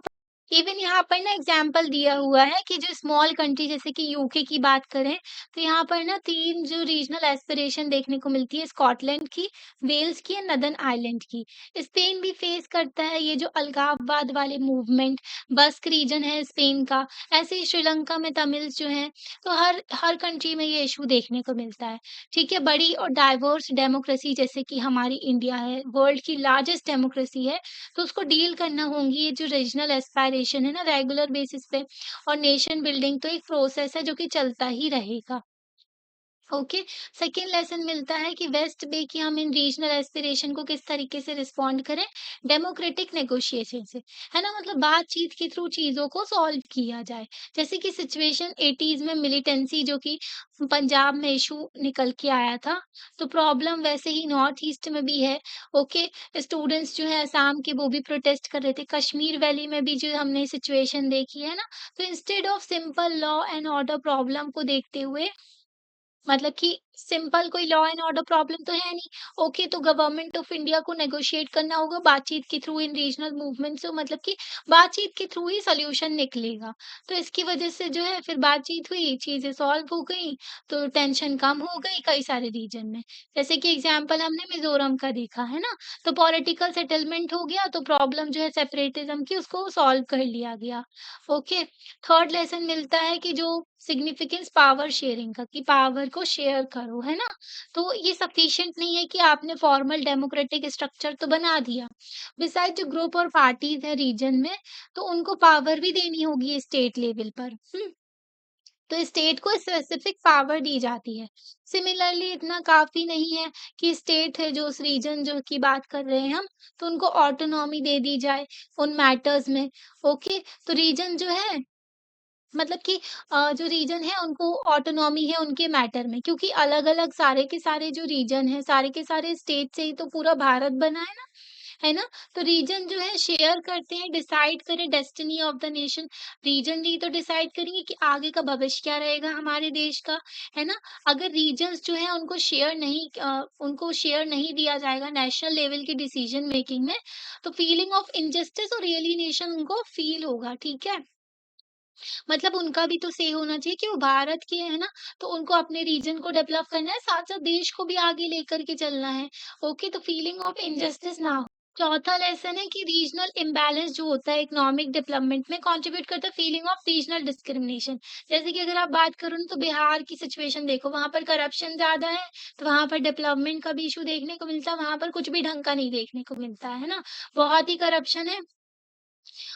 इवन यहाँ पर ना एग्ज़ाम्पल दिया हुआ है कि जो स्मॉल कंट्री जैसे कि यूके की बात करें, तो यहाँ पर ना 3 जो रीजनल एस्पिरेशन देखने को मिलती है, स्कॉटलैंड की, वेल्स की और नॉर्दर्न आयरलैंड की। स्पेन भी फेस करता है ये जो अलगाववाद वाले मूवमेंट, बस्क रीजन है स्पेन का, ऐसे ही श्रीलंका में तमिल्स जो हैं, तो हर हर कंट्री में ये इश्यू देखने को मिलता है। ठीक है, बड़ी और डाइवर्स डेमोक्रेसी जैसे कि हमारी इंडिया है, वर्ल्ड की लार्जेस्ट डेमोक्रेसी है, तो उसको डील करना होंगी ये जो रीजनल एस्पायरेशन है ना रेगुलर बेसिस पे, और नेशन बिल्डिंग तो एक प्रोसेस है जो कि चलता ही रहेगा। ओके, सेकेंड लेसन मिलता है कि वेस्ट बे की हम इन रीजनल एस्पिरेशन को किस तरीके से रिस्पॉन्ड करें, डेमोक्रेटिक नेगोशिएशन से, है ना? मतलब बातचीत के थ्रू चीजों को सॉल्व किया जाए। जैसे कि सिचुएशन 80s में मिलिटेंसी जो कि पंजाब में इशू निकल के आया था, तो प्रॉब्लम वैसे ही नॉर्थ ईस्ट में भी है। ओके, स्टूडेंट्स जो है असम के वो भी प्रोटेस्ट कर रहे थे, कश्मीर वैली में भी जो हमने सिचुएशन देखी है ना, तो instead of simple law and order problem को देखते हुए, मतलब कि सिंपल कोई लॉ एंड ऑर्डर प्रॉब्लम तो है नहीं। ओके, तो गवर्नमेंट ऑफ इंडिया को नेगोशिएट करना होगा बातचीत के थ्रू इन रीजनल मूवमेंट से, मतलब कि बातचीत के थ्रू ही सॉल्यूशन निकलेगा। तो इसकी वजह से जो है फिर बातचीत हुई, चीजें सॉल्व हो गई, तो टेंशन कम हो गई कई सारे रीजन में। जैसे कि एग्जाम्पल हमने मिजोरम का देखा है ना, तो पॉलिटिकल सेटलमेंट हो गया, तो प्रॉब्लम जो है सेपरेटिज्म की उसको सॉल्व कर लिया गया। ओके, थर्ड लेसन मिलता है कि जो सिग्निफिकेंस पावर शेयरिंग का, कि पावर को शेयर करो, है ना? तो ये सफिशिएंट नहीं है कि आपने फॉर्मल डेमोक्रेटिक स्ट्रक्चर तो बना दिया। बिसाइड जो ग्रुप और पार्टीज है रीजन में, तो उनको पावर भी देनी होगी स्टेट लेवल पर। तो स्टेट को स्पेसिफिक पावर दी जाती है। सिमिलरली इतना काफ़ी नहीं है कि स्टेट है जो उस रीजन जो की बात कर रहे हैं हम, तो उनको ऑटोनॉमी दे दी जाए उन मैटर्स में। ओके, तो रीजन जो है, मतलब कि जो रीजन है उनको ऑटोनॉमी है उनके मैटर में, क्योंकि अलग-अलग सारे के सारे जो रीजन हैं, सारे के सारे स्टेट से ही तो पूरा भारत बना है ना, है ना? तो रीजन जो है शेयर करते हैं, डिसाइड करें destiny of the nation. Region ही तो डिसाइड करेंगे कि आगे का भविष्य क्या रहेगा हमारे देश का, है ना? अगर रीजन्स जो है उनको शेयर नहीं दिया जाएगा नेशनल लेवल की डिसीजन मेकिंग में, तो फीलिंग ऑफ इनजस्टिस और एलियनेशन उनको फील होगा, ठीक है? मतलब उनका भी तो से होना चाहिए कि वो भारत के है ना, तो उनको अपने रीजन को डेवलप करना है, साथ-साथ देश को भी आगे लेकर के चलना है। ओके, तो फीलिंग ऑफ इनजस्टिस ना हो। चौथा लेसन है कि रीजनल इम्बैलेंस जो होता है इकोनॉमिक डेवलपमेंट में कंट्रीब्यूट करता है फीलिंग ऑफ रीजनल डिस्क्रिमिनेशन। जैसे कि अगर आप बात करो ना तो बिहार की सिचुएशन देखो, वहां पर करप्शन ज्यादा है, तो वहां पर डेवलपमेंट का भी इशू देखने को मिलता है, वहां पर कुछ भी ढंग का नहीं देखने को मिलता है ना, बहुत ही करप्शन है।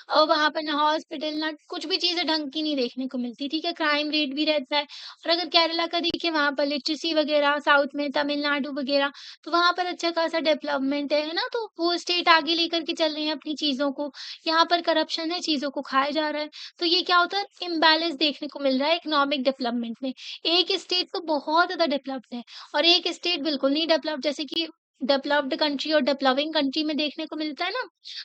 और वहाँ पर ना हॉस्पिटल ना कुछ भी चीज़ें ढंग की नहीं देखने को मिलती, ठीक है? क्राइम रेट भी रहता है। और अगर केरला का देखिए वहाँ पर लिटरेसी वगैरह, साउथ में तमिलनाडु वगैरह, तो वहाँ पर अच्छा खासा डेवलपमेंट है ना? तो वो स्टेट आगे लेकर के चल रहे हैं अपनी चीज़ों को। यहाँ पर करप्शन है, चीज़ों को खाया जा रहा है। तो ये क्या होता है, इम्बैलेंस देखने को मिल रहा है इकोनॉमिक डेवलपमेंट में। एक स्टेट तो बहुत ज़्यादा डेवलप्ड है और एक स्टेट बिल्कुल नहीं डेवलप्ड, जैसे कि डेवलप्ड कंट्री और डेवलपिंग कंट्री में देखने को मिलता है ना,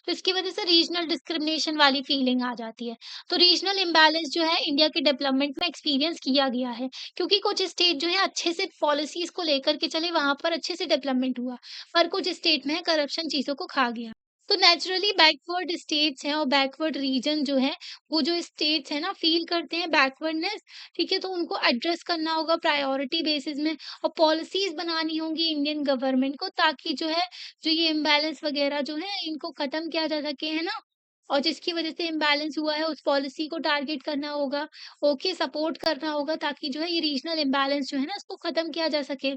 तो इसकी वजह से रीजनल डिस्क्रिमिनेशन वाली फीलिंग आ जाती है। तो रीजनल इम्बैलेंस जो है इंडिया के डेवलपमेंट में एक्सपीरियंस किया गया है, क्योंकि कुछ स्टेट जो है अच्छे से पॉलिसीज को लेकर के चले, वहां पर अच्छे से डेवलपमेंट हुआ, पर कुछ स्टेट में करप्शन चीजों को खा गया। तो नेचुरली बैकवर्ड स्टेट्स हैं और बैकवर्ड रीजन जो है, वो जो स्टेट्स हैं ना फील करते हैं बैकवर्डनेस, ठीक है? तो उनको एड्रेस करना होगा प्रायोरिटी बेसिस में, और पॉलिसीज बनानी होंगी इंडियन गवर्नमेंट को, ताकि जो है जो ये इम्बैलेंस वगैरह जो है इनको खत्म किया जा सके, है ना? और जिसकी वजह से इम्बैलेंस हुआ है उस पॉलिसी को टारगेट करना होगा, ओके सपोर्ट करना होगा, ताकि जो है ये रीजनल इम्बैलेंस जो है ना इसको खत्म किया जा सके।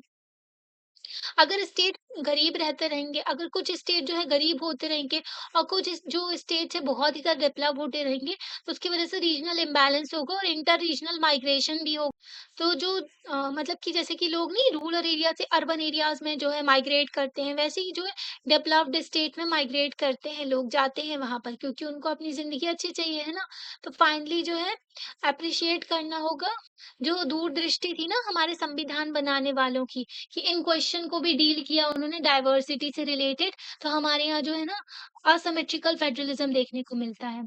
अगर स्टेट गरीब रहते रहेंगे, अगर कुछ स्टेट जो है गरीब होते रहेंगे और कुछ जो स्टेट्स है बहुत ही ज़्यादा डेवलप होते रहेंगे, तो उसकी वजह से रीजनल इम्बैलेंस होगा और इंटर रीजनल माइग्रेशन भी होगा। तो जो मतलब कि जैसे कि लोग नहीं रूरल एरिया से अर्बन एरियाज में जो है माइग्रेट करते हैं, वैसे ही जो है डेवलप्ड स्टेट में माइग्रेट करते हैं लोग, जाते हैं वहां पर, क्योंकि उनको अपनी जिंदगी अच्छी चाहिए, है ना? तो फाइनली जो है अप्रिशिएट करना होगा जो दूरदृष्टि थी ना हमारे संविधान बनाने वालों की, कि इन क्वेश्चन को भी डील किया उन्होंने डाइवर्सिटी से रिलेटेड। तो हमारे यहाँ जो है ना असिमेट्रिकल फेडरलिज्म देखने को मिलता है।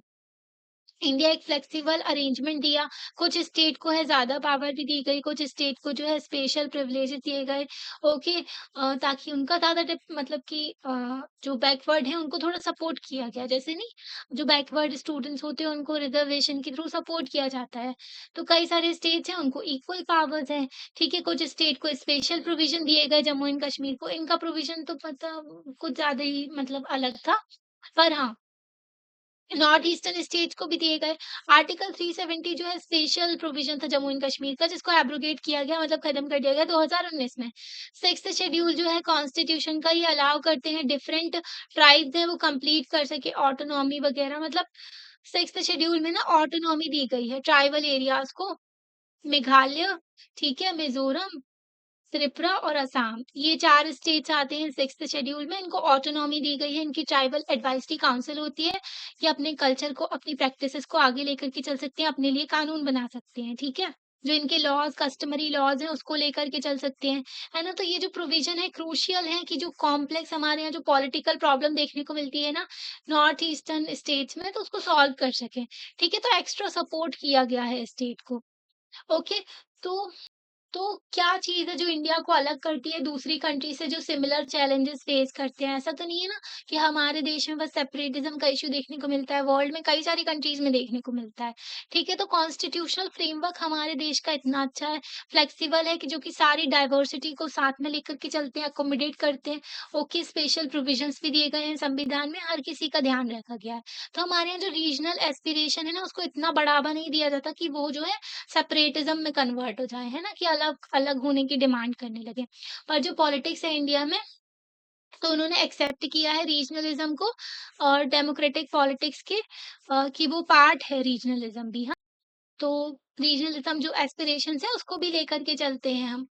इंडिया एक फ्लेक्सिबल अरेंजमेंट दिया, कुछ स्टेट को है ज़्यादा पावर भी दी गई, कुछ स्टेट को जो है स्पेशल प्रिविलेजेस दिए गए, ओके, ताकि उनका ज़्यादा मतलब कि जो बैकवर्ड है उनको थोड़ा सपोर्ट किया गया। जैसे नहीं, जो बैकवर्ड स्टूडेंट्स होते हैं उनको रिजर्वेशन के थ्रू सपोर्ट किया जाता है। तो कई सारे स्टेट्स हैं उनको इक्वल पावर्स हैं, ठीक है? कुछ स्टेट को स्पेशल प्रोविज़न दिए गए, जम्मू एंड कश्मीर को इनका प्रोविज़न तो मतलब कुछ ज़्यादा ही मतलब अलग था। पर हाँ, नॉर्थ ईस्टर्न स्टेट्स को भी दिए गए। आर्टिकल 370 जो है स्पेशल प्रोविजन था जम्मू एंड कश्मीर का, जिसको एब्रोगेट किया गया, मतलब खत्म कर दिया गया 2019 में। सिक्स्थ शेड्यूल जो है कॉन्स्टिट्यूशन का, ये अलाउ करते हैं डिफरेंट ट्राइब्स है वो कंप्लीट कर सके ऑटोनॉमी वगैरह, मतलब सिक्स्थ शेड्यूल में ना ऑटोनॉमी दी गई है ट्राइबल एरियाज को। मेघालय, ठीक है, मिजोरम, त्रिपुरा और असम, ये 4 स्टेट्स आते हैं सिक्स्थ शेड्यूल में। इनको ऑटोनॉमी दी गई है, इनकी ट्राइबल एडवाइजरी काउंसिल होती है। ये अपने कल्चर को, अपनी प्रैक्टिसेस को आगे लेकर के चल सकते हैं, अपने लिए कानून बना सकते हैं, ठीक है? जो इनके लॉज़, कस्टमरी लॉज़ हैं, उसको लेकर के चल सकते हैं, है ना? तो ये जो प्रोविज़न है क्रूशियल है कि जो कॉम्प्लेक्स हमारे यहाँ जो पॉलिटिकल प्रॉब्लम देखने को मिलती है ना, नॉर्थ ईस्टर्न स्टेट्स में, तो उसको सॉल्व कर सकें, ठीक है? तो एक्स्ट्रा सपोर्ट किया गया है स्टेट को, ओके? तो तो क्या चीज़ है जो इंडिया को अलग करती है दूसरी कंट्री से जो सिमिलर चैलेंजेस फेस करते हैं? ऐसा तो नहीं है ना कि हमारे देश में बस सेपरेटिज्म का इश्यू देखने को मिलता है, वर्ल्ड में कई सारी कंट्रीज़ में देखने को मिलता है। ठीक है, तो कॉन्स्टिट्यूशनल फ्रेमवर्क हमारे देश का इतना अच्छा है, फ्लेक्सिबल है कि जो कि सारी डाइवर्सिटी को साथ में लेकर के चलते हैं, अकोमोडेट करते हैं। ओके, स्पेशल प्रोविजंस भी दिए गए हैं संविधान में, हर किसी का ध्यान रखा गया है। तो हमारे यहाँ जो रीजनल एस्पिरेशन है ना, उसको इतना बढ़ावा नहीं दिया जाता कि वो जो है सेपरेटिज्म में कन्वर्ट हो जाए, है ना? कि अलग-अलग होने की डिमांड करने लगे। पर जो पॉलिटिक्स है इंडिया में, तो उन्होंने एक्सेप्ट किया है रीजनलिज्म को और डेमोक्रेटिक पॉलिटिक्स के, कि वो पार्ट है रीजनलिज्म भी, हाँ। तो रीजनलिज्म जो एस्पिरेशंस है उसको भी लेकर के चलते हैं हम।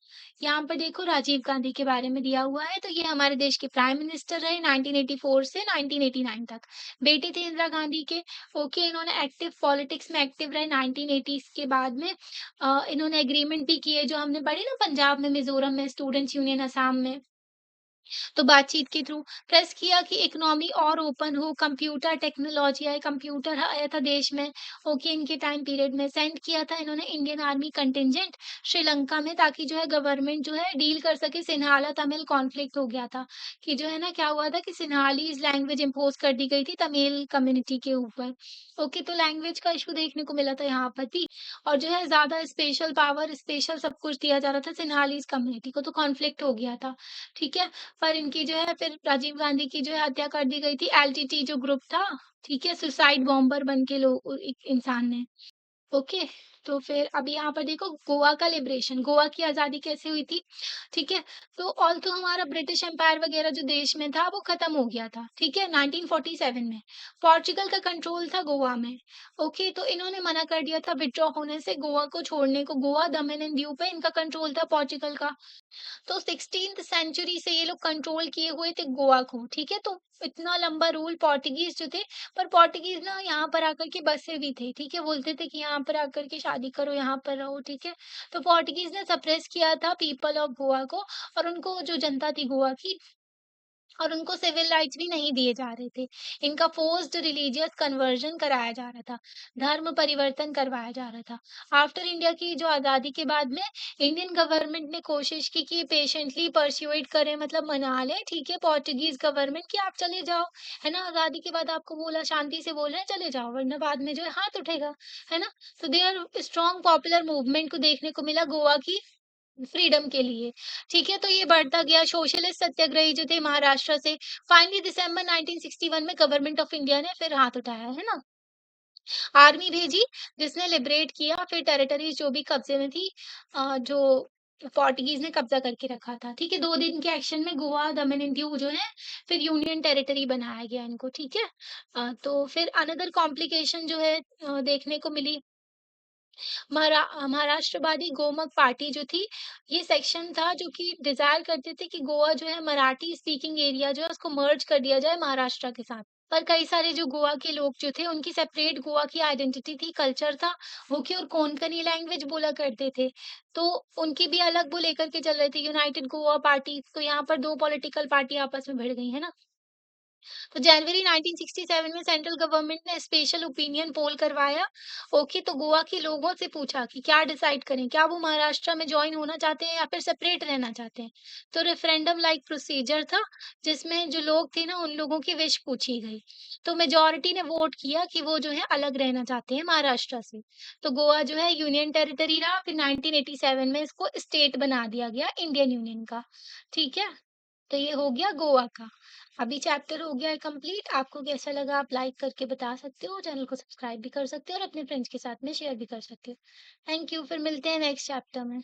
यहाँ पर देखो राजीव गांधी के बारे में दिया हुआ है, तो ये हमारे देश के प्राइम मिनिस्टर रहे 1984 से 1989 तक। बेटे थे इंदिरा गांधी के, ओके, इन्होंने एक्टिव पॉलिटिक्स में एक्टिव रहे 1980s के बाद में। इन्होंने एग्रीमेंट भी किए जो हमने पढ़े ना, पंजाब में, मिजोरम में, स्टूडेंट्स यूनियन असम में। तो बातचीत के थ्रू प्रेस किया कि इकोनॉमी और ओपन हो, कंप्यूटर टेक्नोलॉजी आए, कंप्यूटर आया था देश में, ओके, इनके टाइम पीरियड में सेंड किया था इन्होंने इंडियन आर्मी कंटिंजेंट श्रीलंका में, ताकि जो है गवर्नमेंट जो है डील कर सके। सिन्हाला तमिल कॉन्फ्लिक्ट हो गया था कि जो है ना क्या हुआ था कि सिन्हालीज लैंग्वेज इम्पोज कर दी गई थी तमिल कम्युनिटी के ऊपर, ओके, तो लैंग्वेज का इशू देखने को मिला था यहाँ पर भी। और जो है ज्यादा स्पेशल पावर, स्पेशल सब कुछ दिया जा रहा था सिन्हालीज कम्युनिटी को, तो कॉन्फ्लिक्ट हो गया था, ठीक है? पर इनकी जो है फिर राजीव गांधी की जो है हत्या कर दी गई थी। एलटीटी जो ग्रुप था, ठीक है, सुसाइड बॉम्बर बन के लोग एक इंसान ने। ओके, तो फिर अभी यहाँ पर देखो गोवा का लिबरेशन, गोवा की आज़ादी कैसे हुई थी, ठीक है? तो ऑल्थो हमारा ब्रिटिश एम्पायर वगैरह जो देश में था वो खत्म हो गया था, ठीक है? 1947 में पोर्चुगल का कंट्रोल था गोवा में। ओके, तो इन्होंने मना कर दिया था विथड्रॉ होने से, गोवा को छोड़ने को। गोवा, दमन एंड दीव पे इनका कंट्रोल था पोर्चुगल का। तो 16th सेंचुरी से ये लोग कंट्रोल किए हुए थे गोवा को, ठीक है? तो इतना लंबा रूल पोर्टुगीज़ जो थे, पर पोर्टुगीज़ ना यहाँ पर आकर के बसे भी थे, ठीक है? बोलते थे कि यहाँ पर आकर के शादी करो, यहाँ पर रहो, ठीक है? तो पोर्टुगीज़ ने सप्रेस किया था पीपल ऑफ गोवा को, और उनको जो जनता थी गोवा की, और उनको सिविल राइट्स भी नहीं दिए जा रहे थे। इनका फोर्स्ड रिलीजियस कन्वर्जन कराया जा रहा था, धर्म परिवर्तन करवाया जा रहा था। आफ्टर इंडिया की जो आज़ादी के बाद में इंडियन गवर्नमेंट ने कोशिश की कि पेशेंटली परस्यूएड करें, मतलब मना लें, ठीक है, पोर्टुगीज़ गवर्नमेंट कि आप चले जाओ, है ना? आज़ादी के बाद आपको बोला, शांति से बोल रहे हैं चले जाओ, वरना बाद में जो है हाथ उठेगा, है ना? तो देयर स्ट्रॉन्ग पॉपुलर मूवमेंट को देखने को मिला गोवा की फ्रीडम के लिए, ठीक है? तो ये बढ़ता गया। सोशलिस्ट सत्याग्रही जो थे महाराष्ट्र से, फाइनली दिसंबर 1961 में गवर्नमेंट ऑफ इंडिया ने फिर हाथ उठाया, है ना? आर्मी भेजी जिसने लिबरेट किया, फिर टेरिटरीज़ जो भी कब्ज़े में थी, जो पोर्टुगीज़ ने कब्ज़ा करके रखा था, ठीक है? 2 दिन के एक्शन में गोवा, दमन एंड दीव जो है, फिर यूनियन टेरिटरी बनाया गया इनको, ठीक है? तो फिर अनदर कॉम्प्लिकेशन जो है देखने को मिली। महाराष्ट्रवादी गोमक पार्टी जो थी, ये सेक्शन था जो कि डिज़ायर करते थे कि गोवा जो है मराठी स्पीकिंग एरिया जो है उसको मर्ज कर दिया जाए महाराष्ट्र के साथ। पर कई सारे जो गोवा के लोग जो थे उनकी सेपरेट गोवा की आइडेंटिटी थी, कल्चर था, वो की और कोंकणी लैंग्वेज बोला करते थे। तो उनकी भी अलग वो लेकर के चल रहे थे यूनाइटेड गोवा पार्टी, तो यहाँ पर 2 पॉलिटिकल पार्टी आपस में भिड़ गई, है ना? तो जनवरी 1967 में सेंट्रल गवर्नमेंट ने स्पेशल ओपिनियन पोल करवाया। ओके, तो गोवा के लोगों से पूछा कि क्या डिसाइड करें, क्या वो महाराष्ट्र में ज्वाइन होना चाहते हैं या फिर सेपरेट रहना चाहते हैं। तो रेफरेंडम लाइक प्रोसीजर था, जिसमें जो लोग थे ना उन लोगों की विश पूछी गई। तो मेजोरिटी ने वोट किया कि वो जो है अलग रहना चाहते हैं महाराष्ट्र से। तो गोवा जो है यूनियन टेरिटरी रहा, फिर 1987 में इसको स्टेट बना दिया गया इंडियन यूनियन का, ठीक है? तो ये हो गया गोवा का। अभी चैप्टर हो गया है कंप्लीट। आपको कैसा लगा आप लाइक करके बता सकते हो, चैनल को सब्सक्राइब भी कर सकते हो और अपने फ्रेंड्स के साथ में शेयर भी कर सकते हो। थैंक यू, फिर मिलते हैं नेक्स्ट चैप्टर में।